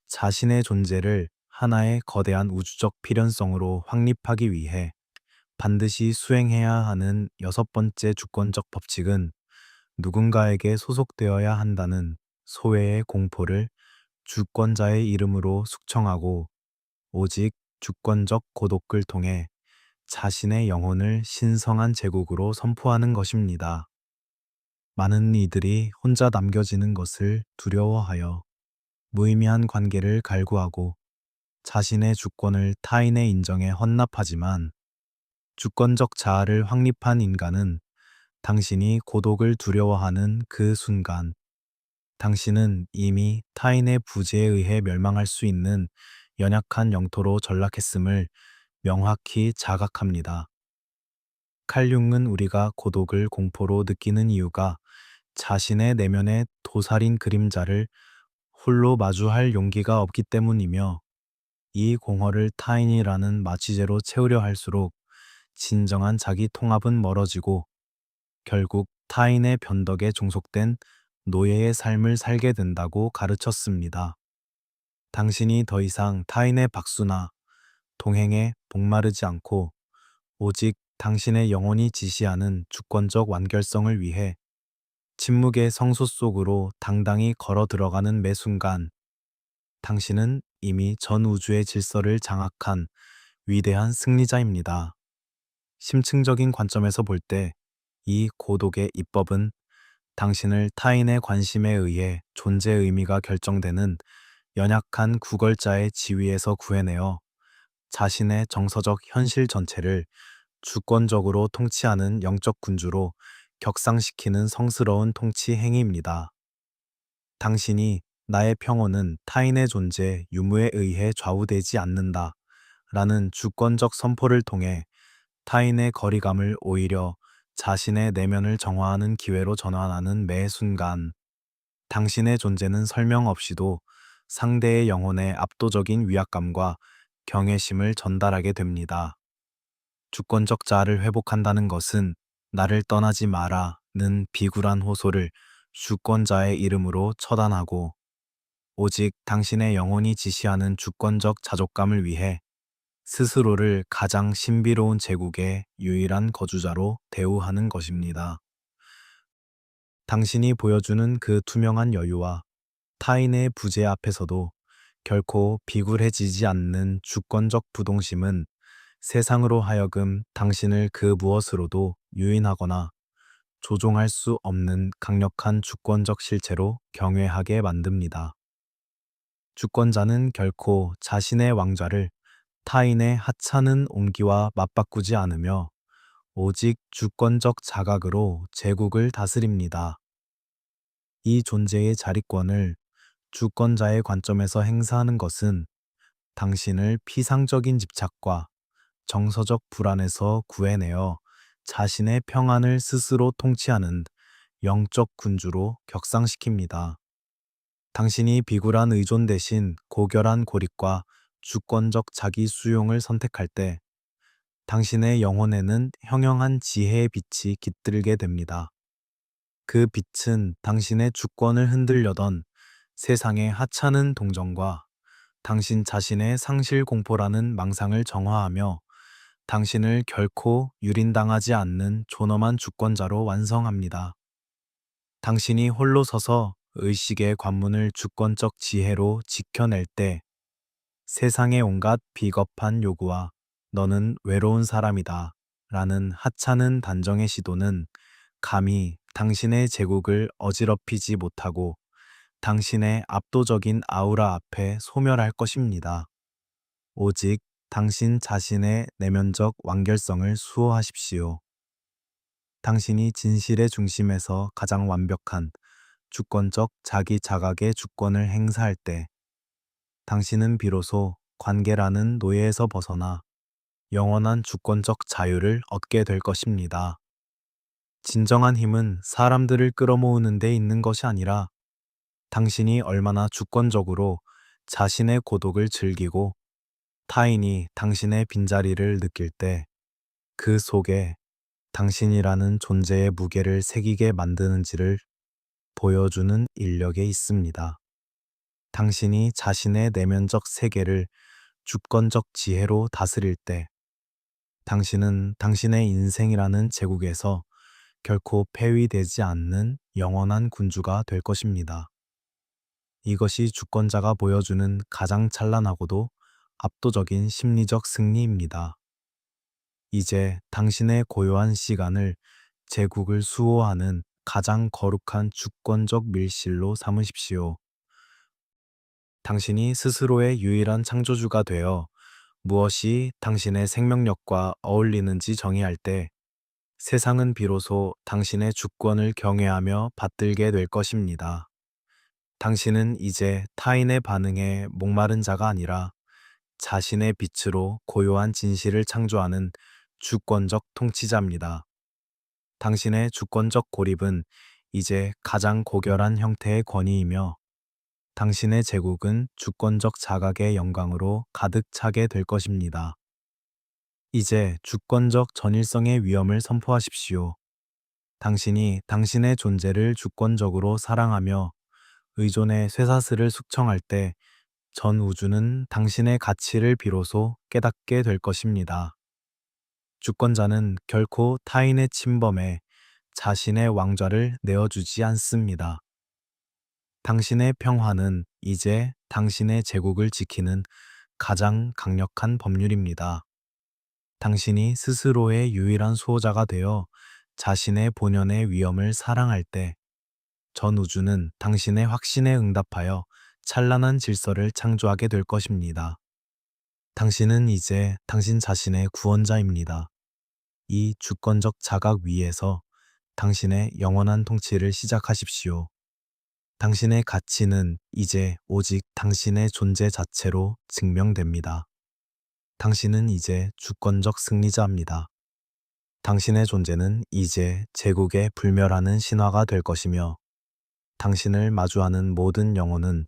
자신의 존재를 하나의 거대한 우주적 필연성으로 확립하기 위해 반드시 수행해야 하는 여섯 번째 주권적 법칙은 누군가에게 소속되어야 한다는 소외의 공포를 주권자의 이름으로 숙청하고 오직 주권적 고독을 통해 자신의 영혼을 신성한 제국으로 선포하는 것입니다. 많은 이들이 혼자 남겨지는 것을 두려워하여 무의미한 관계를 갈구하고 자신의 주권을 타인의 인정에 헌납하지만 주권적 자아를 확립한 인간은 당신이 고독을 두려워하는 그 순간 당신은 이미 타인의 부재에 의해 멸망할 수 있는 연약한 영토로 전락했음을 명확히 자각합니다. 칼융은 우리가 고독을 공포로 느끼는 이유가 자신의 내면의 도살인 그림자를 홀로 마주할 용기가 없기 때문이며 이 공허를 타인이라는 마취제로 채우려 할수록 진정한 자기 통합은 멀어지고 결국 타인의 변덕에 종속된 노예의 삶을 살게 된다고 가르쳤습니다. 당신이 더 이상 타인의 박수나 동행에 목마르지 않고 오직 당신의 영혼이 지시하는 주권적 완결성을 위해 침묵의 성소 속으로 당당히 걸어 들어가는 매 순간 당신은 이미 전 우주의 질서를 장악한 위대한 승리자입니다. 심층적인 관점에서 볼 때 이 고독의 입법은 당신을 타인의 관심에 의해 존재 의미가 결정되는 연약한 구걸자의 지위에서 구해내어 자신의 정서적 현실 전체를 주권적으로 통치하는 영적 군주로 격상시키는 성스러운 통치 행위입니다. 당신이 나의 평온은 타인의 존재 유무에 의해 좌우되지 않는다 라는 주권적 선포를 통해 타인의 거리감을 오히려 자신의 내면을 정화하는 기회로 전환하는 매 순간 당신의 존재는 설명 없이도 상대의 영혼에 압도적인 위압감과 경외심을 전달하게 됩니다. 주권적 자아를 회복한다는 것은 나를 떠나지 마라는 비굴한 호소를 주권자의 이름으로 처단하고 오직 당신의 영혼이 지시하는 주권적 자족감을 위해 스스로를 가장 신비로운 제국의 유일한 거주자로 대우하는 것입니다. 당신이 보여주는 그 투명한 여유와 타인의 부재 앞에서도 결코 비굴해지지 않는 주권적 부동심은 세상으로 하여금 당신을 그 무엇으로도 유인하거나 조종할 수 없는 강력한 주권적 실체로 경외하게 만듭니다. 주권자는 결코 자신의 왕좌를 타인의 하찮은 옹기와 맞바꾸지 않으며 오직 주권적 자각으로 제국을 다스립니다. 이 존재의 자리권을 주권자의 관점에서 행사하는 것은 당신을 피상적인 집착과 정서적 불안에서 구해내어 자신의 평안을 스스로 통치하는 영적 군주로 격상시킵니다. 당신이 비굴한 의존 대신 고결한 고립과 주권적 자기 수용을 선택할 때 당신의 영혼에는 형형한 지혜의 빛이 깃들게 됩니다. 그 빛은 당신의 주권을 흔들려던 세상의 하찮은 동정과 당신 자신의 상실 공포라는 망상을 정화하며 당신을 결코 유린당하지 않는 존엄한 주권자로 완성합니다. 당신이 홀로 서서 의식의 관문을 주권적 지혜로 지켜낼 때 세상의 온갖 비겁한 요구와 너는 외로운 사람이다 라는 하찮은 단정의 시도는 감히 당신의 제국을 어지럽히지 못하고 당신의 압도적인 아우라 앞에 소멸할 것입니다. 오직 당신 자신의 내면적 완결성을 수호하십시오. 당신이 진실의 중심에서 가장 완벽한 주권적 자기 자각의 주권을 행사할 때 당신은 비로소 관계라는 노예에서 벗어나 영원한 주권적 자유를 얻게 될 것입니다. 진정한 힘은 사람들을 끌어모으는 데 있는 것이 아니라 당신이 얼마나 주권적으로 자신의 고독을 즐기고 타인이 당신의 빈자리를 느낄 때 그 속에 당신이라는 존재의 무게를 새기게 만드는지를 보여주는 인력에 있습니다. 당신이 자신의 내면적 세계를 주권적 지혜로 다스릴 때 당신은 당신의 인생이라는 제국에서 결코 폐위되지 않는 영원한 군주가 될 것입니다. 이것이 주권자가 보여주는 가장 찬란하고도 압도적인 심리적 승리입니다. 이제 당신의 고요한 시간을 제국을 수호하는 가장 거룩한 주권적 밀실로 삼으십시오. 당신이 스스로의 유일한 창조주가 되어 무엇이 당신의 생명력과 어울리는지 정의할 때 세상은 비로소 당신의 주권을 경외하며 받들게 될 것입니다. 당신은 이제 타인의 반응에 목마른 자가 아니라 자신의 빛으로 고요한 진실을 창조하는 주권적 통치자입니다. 당신의 주권적 고립은 이제 가장 고결한 형태의 권위이며 당신의 제국은 주권적 자각의 영광으로 가득 차게 될 것입니다. 이제 주권적 전일성의 위엄을 선포하십시오. 당신이 당신의 존재를 주권적으로 사랑하며 의존의 쇠사슬을 숙청할 때 전 우주는 당신의 가치를 비로소 깨닫게 될 것입니다. 주권자는 결코 타인의 침범에 자신의 왕좌를 내어주지 않습니다. 당신의 평화는 이제 당신의 제국을 지키는 가장 강력한 법률입니다. 당신이 스스로의 유일한 수호자가 되어 자신의 본연의 위엄을 사랑할 때 전 우주는 당신의 확신에 응답하여 찬란한 질서를 창조하게 될 것입니다. 당신은 이제 당신 자신의 구원자입니다. 이 주권적 자각 위에서 당신의 영원한 통치를 시작하십시오. 당신의 가치는 이제 오직 당신의 존재 자체로 증명됩니다. 당신은 이제 주권적 승리자입니다. 당신의 존재는 이제 제국에 불멸하는 신화가 될 것이며 당신을 마주하는 모든 영혼은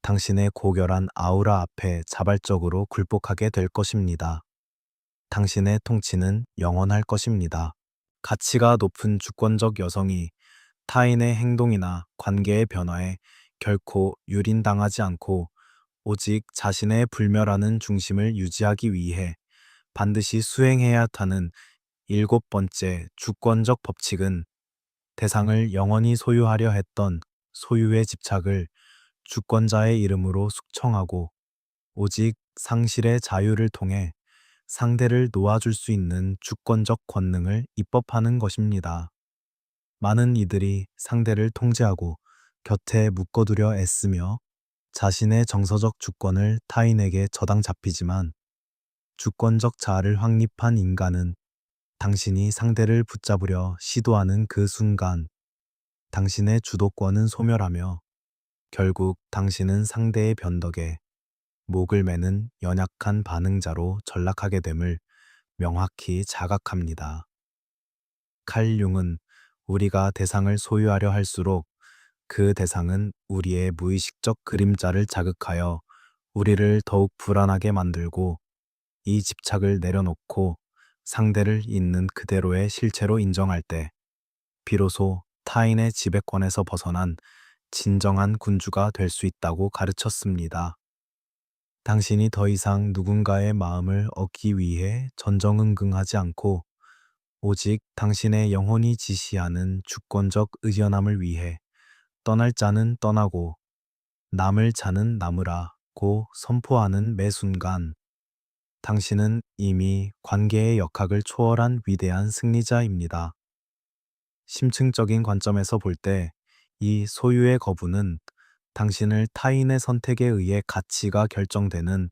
당신의 고결한 아우라 앞에 자발적으로 굴복하게 될 것입니다. 당신의 통치는 영원할 것입니다. 가치가 높은 주권적 여성이 타인의 행동이나 관계의 변화에 결코 유린당하지 않고 오직 자신의 불멸하는 중심을 유지하기 위해 반드시 수행해야 하는 일곱 번째 주권적 법칙은 대상을 영원히 소유하려 했던 소유의 집착을 주권자의 이름으로 숙청하고 오직 상실의 자유를 통해 상대를 놓아줄 수 있는 주권적 권능을 입법하는 것입니다. 많은 이들이 상대를 통제하고 곁에 묶어두려 애쓰며 자신의 정서적 주권을 타인에게 저당 잡히지만 주권적 자아를 확립한 인간은 당신이 상대를 붙잡으려 시도하는 그 순간 당신의 주도권은 소멸하며 결국 당신은 상대의 변덕에 목을 매는 연약한 반응자로 전락하게 됨을 명확히 자각합니다. 칼 융은 우리가 대상을 소유하려 할수록 그 대상은 우리의 무의식적 그림자를 자극하여 우리를 더욱 불안하게 만들고, 이 집착을 내려놓고 상대를 있는 그대로의 실체로 인정할 때 비로소 타인의 지배권에서 벗어난 진정한 군주가 될 수 있다고 가르쳤습니다. 당신이 더 이상 누군가의 마음을 얻기 위해 전전긍긍하지 않고 오직 당신의 영혼이 지시하는 주권적 의연함을 위해 떠날 자는 떠나고 남을 자는 남으라고 선포하는 매 순간, 당신은 이미 관계의 역학을 초월한 위대한 승리자입니다. 심층적인 관점에서 볼 때 이 소유의 거부는 당신을 타인의 선택에 의해 가치가 결정되는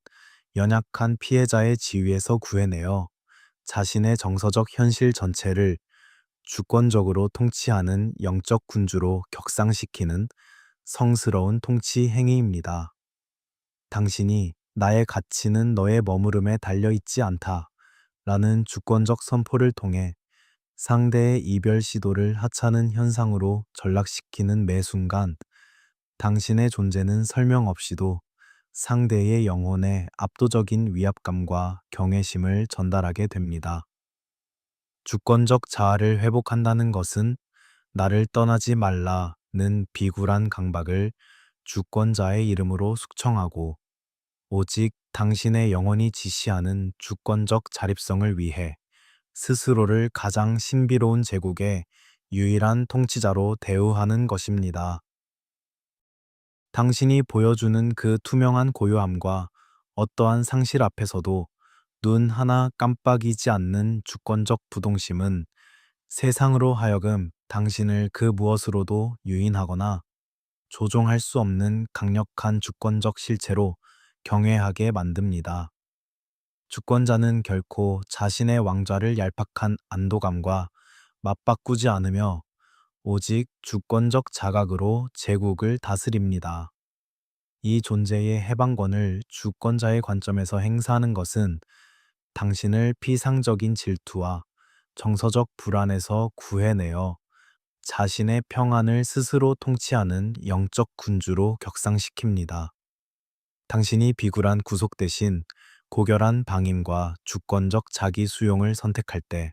연약한 피해자의 지위에서 구해내어 자신의 정서적 현실 전체를 주권적으로 통치하는 영적 군주로 격상시키는 성스러운 통치 행위입니다. 당신이 나의 가치는 너의 머무름에 달려있지 않다 라는 주권적 선포를 통해 상대의 이별 시도를 하찮은 현상으로 전락시키는 매 순간, 당신의 존재는 설명 없이도 상대의 영혼에 압도적인 위압감과 경외심을 전달하게 됩니다. 주권적 자아를 회복한다는 것은 나를 떠나지 말라는 비굴한 강박을 주권자의 이름으로 숙청하고 오직 당신의 영혼이 지시하는 주권적 자립성을 위해 스스로를 가장 신비로운 제국의 유일한 통치자로 대우하는 것입니다. 당신이 보여주는 그 투명한 고요함과 어떠한 상실 앞에서도 눈 하나 깜빡이지 않는 주권적 부동심은 세상으로 하여금 당신을 그 무엇으로도 유인하거나 조종할 수 없는 강력한 주권적 실체로 경외하게 만듭니다. 주권자는 결코 자신의 왕좌를 얄팍한 안도감과 맞바꾸지 않으며 오직 주권적 자각으로 제국을 다스립니다. 이 존재의 해방권을 주권자의 관점에서 행사하는 것은 당신을 피상적인 질투와 정서적 불안에서 구해내어 자신의 평안을 스스로 통치하는 영적 군주로 격상시킵니다. 당신이 비굴한 구속 대신 고결한 방임과 주권적 자기 수용을 선택할 때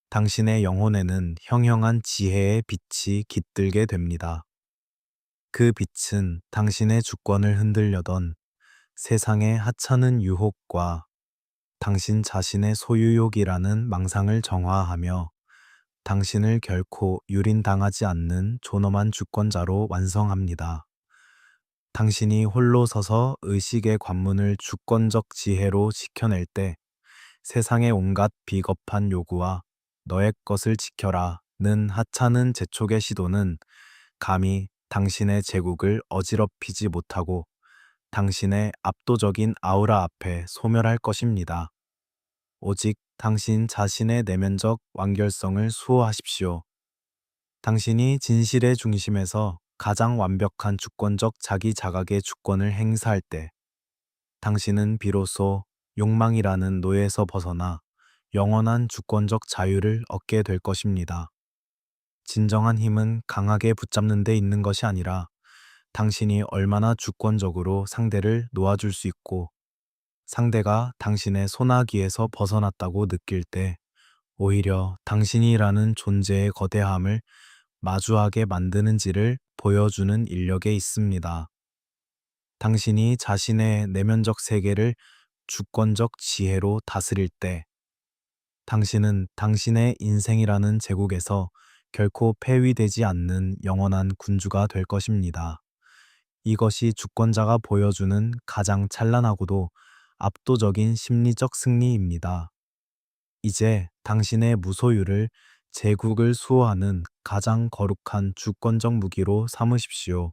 당신의 영혼에는 형형한 지혜의 빛이 깃들게 됩니다. 그 빛은 당신의 주권을 흔들려던 세상의 하찮은 유혹과 당신 자신의 소유욕이라는 망상을 정화하며 당신을 결코 유린당하지 않는 존엄한 주권자로 완성합니다. 당신이 홀로 서서 의식의 관문을 주권적 지혜로 지켜낼 때 세상의 온갖 비겁한 요구와 너의 것을 지켜라는 하찮은 재촉의 시도는 감히 당신의 제국을 어지럽히지 못하고 당신의 압도적인 아우라 앞에 소멸할 것입니다. 오직 당신 자신의 내면적 완결성을 수호하십시오. 당신이 진실의 중심에서 가장 완벽한 주권적 자기 자각의 주권을 행사할 때 당신은 비로소 욕망이라는 노예에서 벗어나 영원한 주권적 자유를 얻게 될 것입니다. 진정한 힘은 강하게 붙잡는 데 있는 것이 아니라 당신이 얼마나 주권적으로 상대를 놓아줄 수 있고 상대가 당신의 소나기에서 벗어났다고 느낄 때 오히려 당신이라는 존재의 거대함을 마주하게 만드는지를 보여주는 인력에 있습니다. 당신이 자신의 내면적 세계를 주권적 지혜로 다스릴 때 당신은 당신의 인생이라는 제국에서 결코 폐위되지 않는 영원한 군주가 될 것입니다. 이것이 주권자가 보여주는 가장 찬란하고도 압도적인 심리적 승리입니다. 이제 당신의 무소유를 제국을 수호하는 가장 거룩한 주권적 무기로 삼으십시오.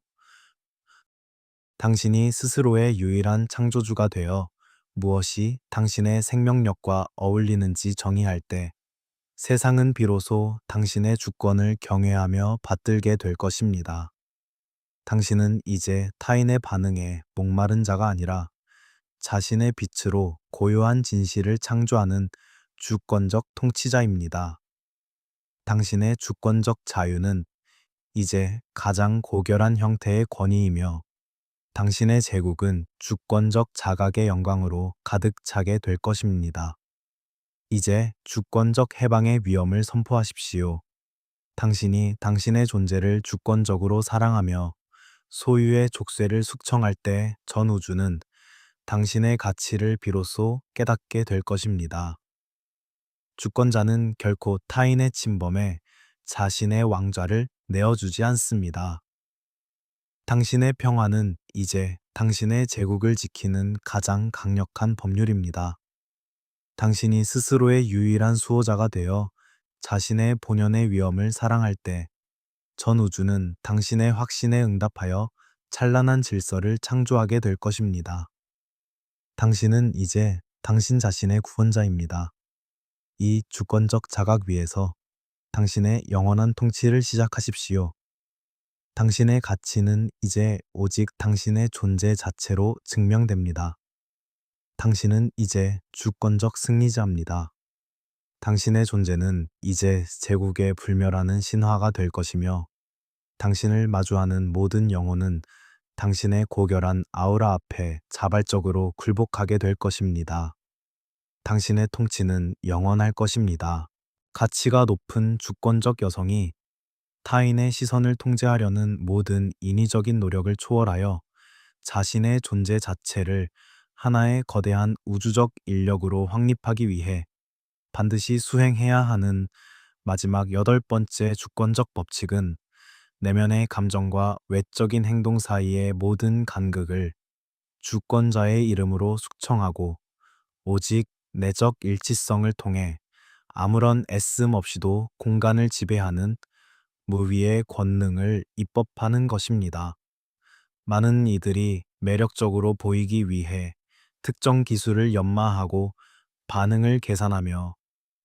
당신이 스스로의 유일한 창조주가 되어 무엇이 당신의 생명력과 어울리는지 정의할 때 세상은 비로소 당신의 주권을 경외하며 받들게 될 것입니다. 당신은 이제 타인의 반응에 목마른 자가 아니라 자신의 빛으로 고요한 진실을 창조하는 주권적 통치자입니다. 당신의 주권적 자유는 이제 가장 고결한 형태의 권위이며 당신의 제국은 주권적 자각의 영광으로 가득 차게 될 것입니다. 이제 주권적 해방의 위엄을 선포하십시오. 당신이 당신의 존재를 주권적으로 사랑하며 소유의 족쇄를 숙청할 때 전 우주는 당신의 가치를 비로소 깨닫게 될 것입니다. 주권자는 결코 타인의 침범에 자신의 왕좌를 내어주지 않습니다. 당신의 평화는 이제 당신의 제국을 지키는 가장 강력한 법률입니다. 당신이 스스로의 유일한 수호자가 되어 자신의 본연의 위엄을 사랑할 때 전 우주는 당신의 확신에 응답하여 찬란한 질서를 창조하게 될 것입니다. 당신은 이제 당신 자신의 구원자입니다. 이 주권적 자각 위에서 당신의 영원한 통치를 시작하십시오. 당신의 가치는 이제 오직 당신의 존재 자체로 증명됩니다. 당신은 이제 주권적 승리자입니다. 당신의 존재는 이제 제국에 불멸하는 신화가 될 것이며 당신을 마주하는 모든 영혼은 당신의 고결한 아우라 앞에 자발적으로 굴복하게 될 것입니다. 당신의 통치는 영원할 것입니다. 가치가 높은 주권적 여성이 타인의 시선을 통제하려는 모든 인위적인 노력을 초월하여 자신의 존재 자체를 하나의 거대한 우주적 인력으로 확립하기 위해 반드시 수행해야 하는 마지막 8번째 주권적 법칙은 내면의 감정과 외적인 행동 사이의 모든 간극을 주권자의 이름으로 숙청하고 오직 내적 일치성을 통해 아무런 애씀 없이도 공간을 지배하는 무위의 권능을 입법하는 것입니다. 많은 이들이 매력적으로 보이기 위해 특정 기술을 연마하고 반응을 계산하며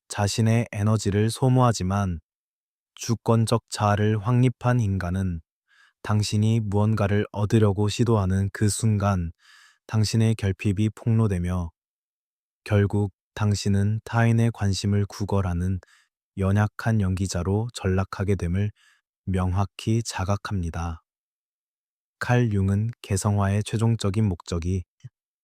자신의 에너지를 소모하지만 주권적 자아를 확립한 인간은 당신이 무언가를 얻으려고 시도하는 그 순간 당신의 결핍이 폭로되며 결국 당신은 타인의 관심을 구걸하는 연약한 연기자로 전락하게 됨을 명확히 자각합니다. 칼 융은 개성화의 최종적인 목적이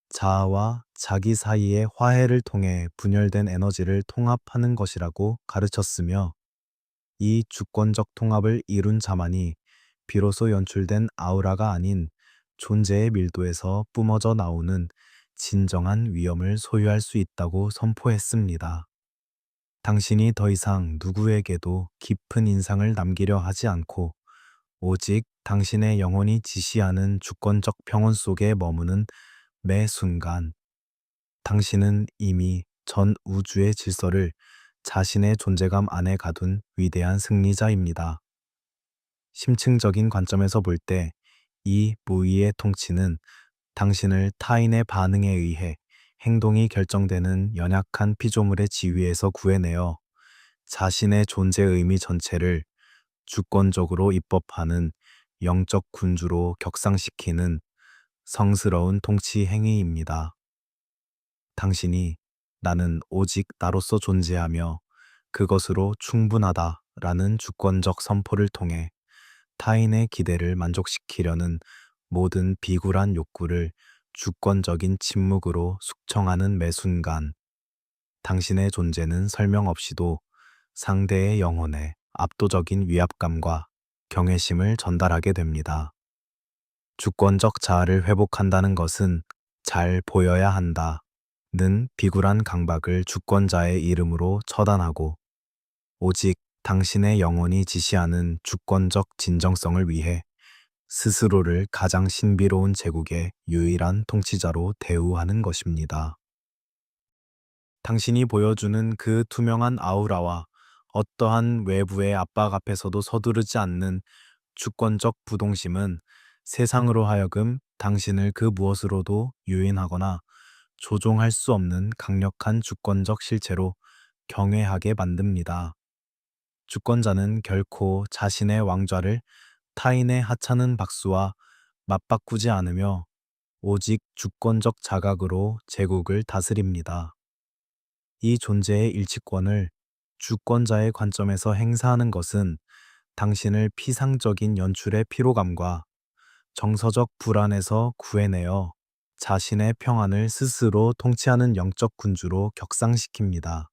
자아와 자기 사이의 화해를 통해 분열된 에너지를 통합하는 것이라고 가르쳤으며 이 주권적 통합을 이룬 자만이 비로소 연출된 아우라가 아닌 존재의 밀도에서 뿜어져 나오는 진정한 위엄을 소유할 수 있다고 선포했습니다. 당신이 더 이상 누구에게도 깊은 인상을 남기려 하지 않고 오직 당신의 영혼이 지시하는 주권적 평온 속에 머무는 매 순간 당신은 이미 전 우주의 질서를 자신의 존재감 안에 가둔 위대한 승리자입니다. 심층적인 관점에서 볼 때 이 무의의 통치는 당신을 타인의 반응에 의해 행동이 결정되는 연약한 피조물의 지위에서 구해내어 자신의 존재 의미 전체를 주권적으로 입법하는 영적 군주로 격상시키는 성스러운 통치 행위입니다. 당신이 나는 오직 나로서 존재하며 그것으로 충분하다라는 주권적 선포를 통해 타인의 기대를 만족시키려는 모든 비굴한 욕구를 주권적인 침묵으로 숙청하는 매 순간 당신의 존재는 설명 없이도 상대의 영혼에 압도적인 위압감과 경외심을 전달하게 됩니다. 주권적 자아를 회복한다는 것은 잘 보여야 한다. 는 비굴한 강박을 주권자의 이름으로 처단하고 오직 당신의 영혼이 지시하는 주권적 진정성을 위해 스스로를 가장 신비로운 제국의 유일한 통치자로 대우하는 것입니다. 당신이 보여주는 그 투명한 아우라와 어떠한 외부의 압박 앞에서도 서두르지 않는 주권적 부동심은 세상으로 하여금 당신을 그 무엇으로도 유인하거나 조종할 수 없는 강력한 주권적 실체로 경외하게 만듭니다. 주권자는 결코 자신의 왕좌를 타인의 하찮은 박수와 맞바꾸지 않으며 오직 주권적 자각으로 제국을 다스립니다. 이 존재의 일치권을 주권자의 관점에서 행사하는 것은 당신을 피상적인 연출의 피로감과 정서적 불안에서 구해내어 자신의 평안을 스스로 통치하는 영적 군주로 격상시킵니다.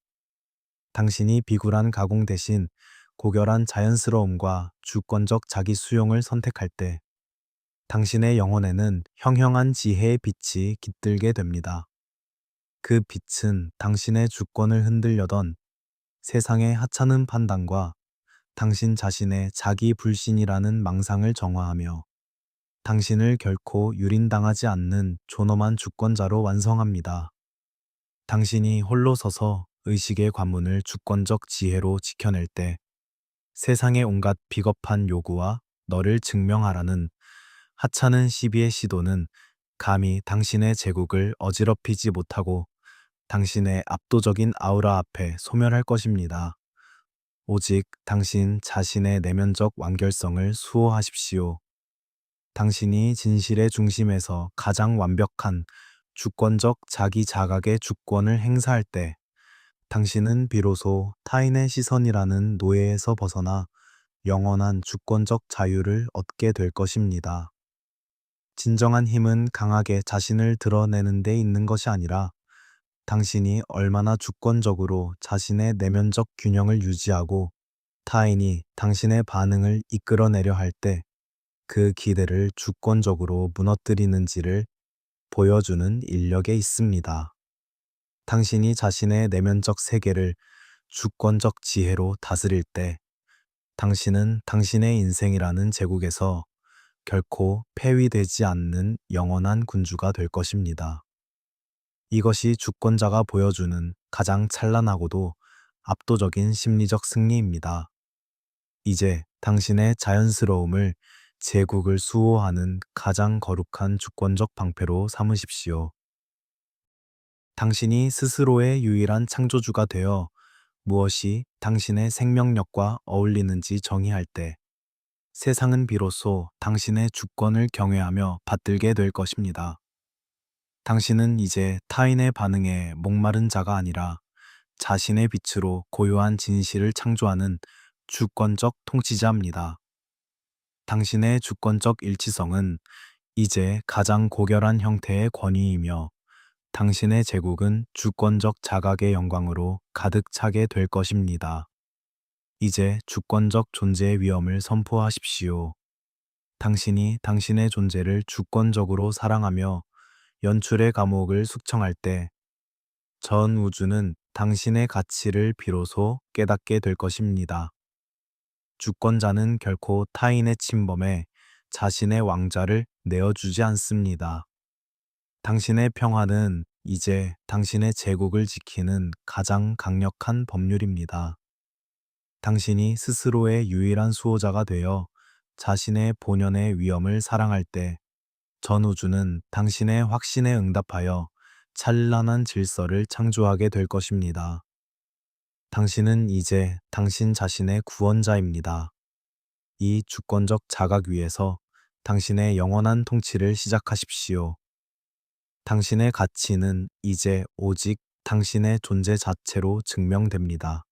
당신이 비굴한 가공 대신 고결한 자연스러움과 주권적 자기 수용을 선택할 때 당신의 영혼에는 형형한 지혜의 빛이 깃들게 됩니다. 그 빛은 당신의 주권을 흔들려던 세상의 하찮은 판단과 당신 자신의 자기 불신이라는 망상을 정화하며 당신을 결코 유린당하지 않는 존엄한 주권자로 완성합니다. 당신이 홀로 서서 의식의 관문을 주권적 지혜로 지켜낼 때 세상의 온갖 비겁한 요구와 너를 증명하라는 하찮은 시비의 시도는 감히 당신의 제국을 어지럽히지 못하고 당신의 압도적인 아우라 앞에 소멸할 것입니다. 오직 당신 자신의 내면적 완결성을 수호하십시오. 당신이 진실의 중심에서 가장 완벽한 주권적 자기 자각의 주권을 행사할 때 당신은 비로소 타인의 시선이라는 노예에서 벗어나 영원한 주권적 자유를 얻게 될 것입니다. 진정한 힘은 강하게 자신을 드러내는 데 있는 것이 아니라 당신이 얼마나 주권적으로 자신의 내면적 균형을 유지하고 타인이 당신의 반응을 이끌어내려 할 때 그 기대를 주권적으로 무너뜨리는지를 보여주는 인력에 있습니다. 당신이 자신의 내면적 세계를 주권적 지혜로 다스릴 때 당신은 당신의 인생이라는 제국에서 결코 폐위되지 않는 영원한 군주가 될 것입니다. 이것이 주권자가 보여주는 가장 찬란하고도 압도적인 심리적 승리입니다. 이제 당신의 자연스러움을 제국을 수호하는 가장 거룩한 주권적 방패로 삼으십시오. 당신이 스스로의 유일한 창조주가 되어 무엇이 당신의 생명력과 어울리는지 정의할 때 세상은 비로소 당신의 주권을 경외하며 받들게 될 것입니다. 당신은 이제 타인의 반응에 목마른 자가 아니라 자신의 빛으로 고요한 진실을 창조하는 주권적 통치자입니다. 당신의 주권적 일치성은 이제 가장 고결한 형태의 권위이며 당신의 제국은 주권적 자각의 영광으로 가득 차게 될 것입니다. 이제 주권적 존재의 위엄을 선포하십시오. 당신이 당신의 존재를 주권적으로 사랑하며 연출의 감옥을 숙청할 때 전 우주는 당신의 가치를 비로소 깨닫게 될 것입니다. 주권자는 결코 타인의 침범에 자신의 왕좌를 내어주지 않습니다. 당신의 평화는 이제 당신의 제국을 지키는 가장 강력한 법률입니다. 당신이 스스로의 유일한 수호자가 되어 자신의 본연의 위엄을 사랑할 때 전 우주는 당신의 확신에 응답하여 찬란한 질서를 창조하게 될 것입니다. 당신은 이제 당신 자신의 구원자입니다. 이 주권적 자각 위에서 당신의 영원한 통치를 시작하십시오. 당신의 가치는 이제 오직 당신의 존재 자체로 증명됩니다.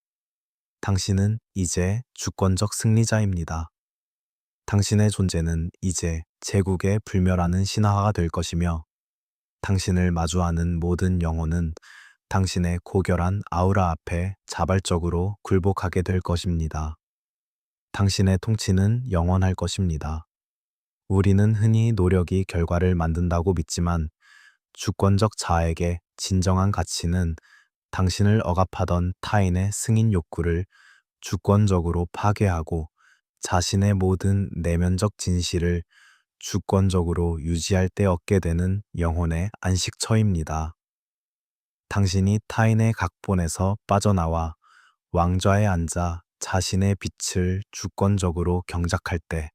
당신은 이제 주권적 승리자입니다. 당신의 존재는 이제 제국에 불멸하는 신화가 될 것이며 당신을 마주하는 모든 영혼은 당신의 고결한 아우라 앞에 자발적으로 굴복하게 될 것입니다. 당신의 통치는 영원할 것입니다. 우리는 흔히 노력이 결과를 만든다고 믿지만 주권적 자에게 진정한 가치는 당신을 억압하던 타인의 승인 욕구를 주권적으로 파괴하고 자신의 모든 내면적 진실을 주권적으로 유지할 때 얻게 되는 영혼의 안식처입니다. 당신이 타인의 각본에서 빠져나와 왕좌에 앉아 자신의 빛을 주권적으로 경작할 때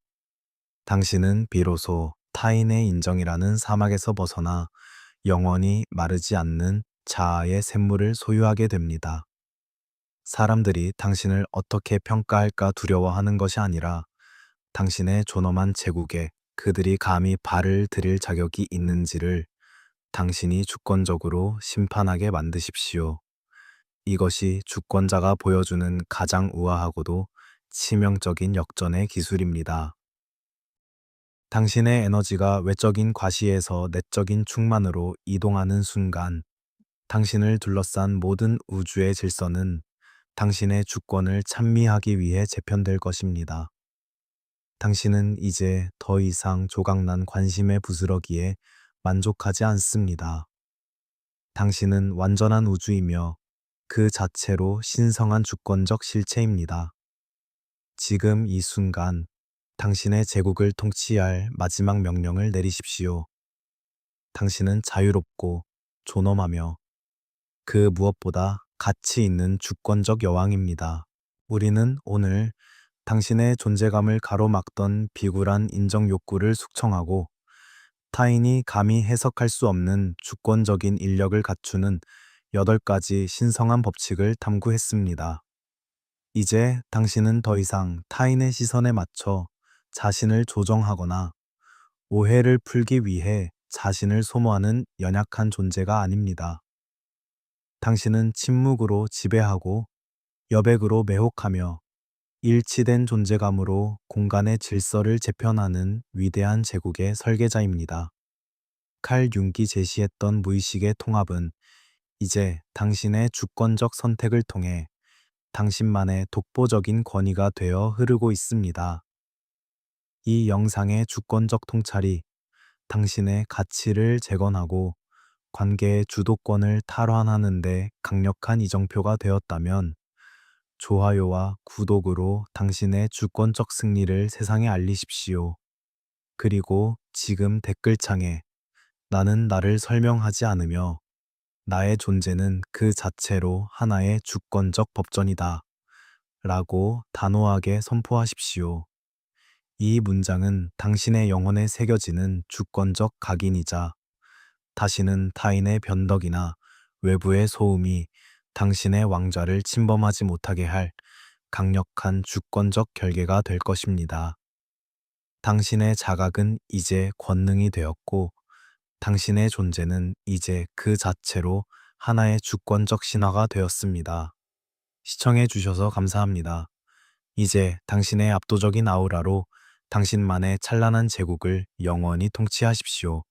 당신은 비로소 타인의 인정이라는 사막에서 벗어나 영원히 마르지 않는 자아의 샘물을 소유하게 됩니다. 사람들이 당신을 어떻게 평가할까 두려워하는 것이 아니라 당신의 존엄한 제국에 그들이 감히 발을 들일 자격이 있는지를 당신이 주권적으로 심판하게 만드십시오. 이것이 주권자가 보여주는 가장 우아하고도 치명적인 역전의 기술입니다. 당신의 에너지가 외적인 과시에서 내적인 충만으로 이동하는 순간, 당신을 둘러싼 모든 우주의 질서는 당신의 주권을 찬미하기 위해 재편될 것입니다. 당신은 이제 더 이상 조각난 관심의 부스러기에 만족하지 않습니다. 당신은 완전한 우주이며 그 자체로 신성한 주권적 실체입니다. 지금 이 순간, 당신의 제국을 통치할 마지막 명령을 내리십시오. 당신은 자유롭고 존엄하며 그 무엇보다 가치 있는 주권적 여왕입니다. 우리는 오늘 당신의 존재감을 가로막던 비굴한 인정 욕구를 숙청하고 타인이 감히 해석할 수 없는 주권적인 인력을 갖추는 8가지 신성한 법칙을 탐구했습니다. 이제 당신은 더 이상 타인의 시선에 맞춰 자신을 조정하거나 오해를 풀기 위해 자신을 소모하는 연약한 존재가 아닙니다. 당신은 침묵으로 지배하고 여백으로 매혹하며 일치된 존재감으로 공간의 질서를 재편하는 위대한 제국의 설계자입니다. 칼 융기 제시했던 무의식의 통합은 이제 당신의 주권적 선택을 통해 당신만의 독보적인 권위가 되어 흐르고 있습니다. 이 영상의 주권적 통찰이 당신의 가치를 재건하고 관계의 주도권을 탈환하는 데 강력한 이정표가 되었다면 좋아요와 구독으로 당신의 주권적 승리를 세상에 알리십시오. 그리고 지금 댓글창에 나는 나를 설명하지 않으며 나의 존재는 그 자체로 하나의 주권적 법전이다 라고 단호하게 선포하십시오. 이 문장은 당신의 영혼에 새겨지는 주권적 각인이자 다시는 타인의 변덕이나 외부의 소음이 당신의 왕좌를 침범하지 못하게 할 강력한 주권적 결계가 될 것입니다. 당신의 자각은 이제 권능이 되었고 당신의 존재는 이제 그 자체로 하나의 주권적 신화가 되었습니다. 시청해 주셔서 감사합니다. 이제 당신의 압도적인 아우라로 당신만의 찬란한 제국을 영원히 통치하십시오.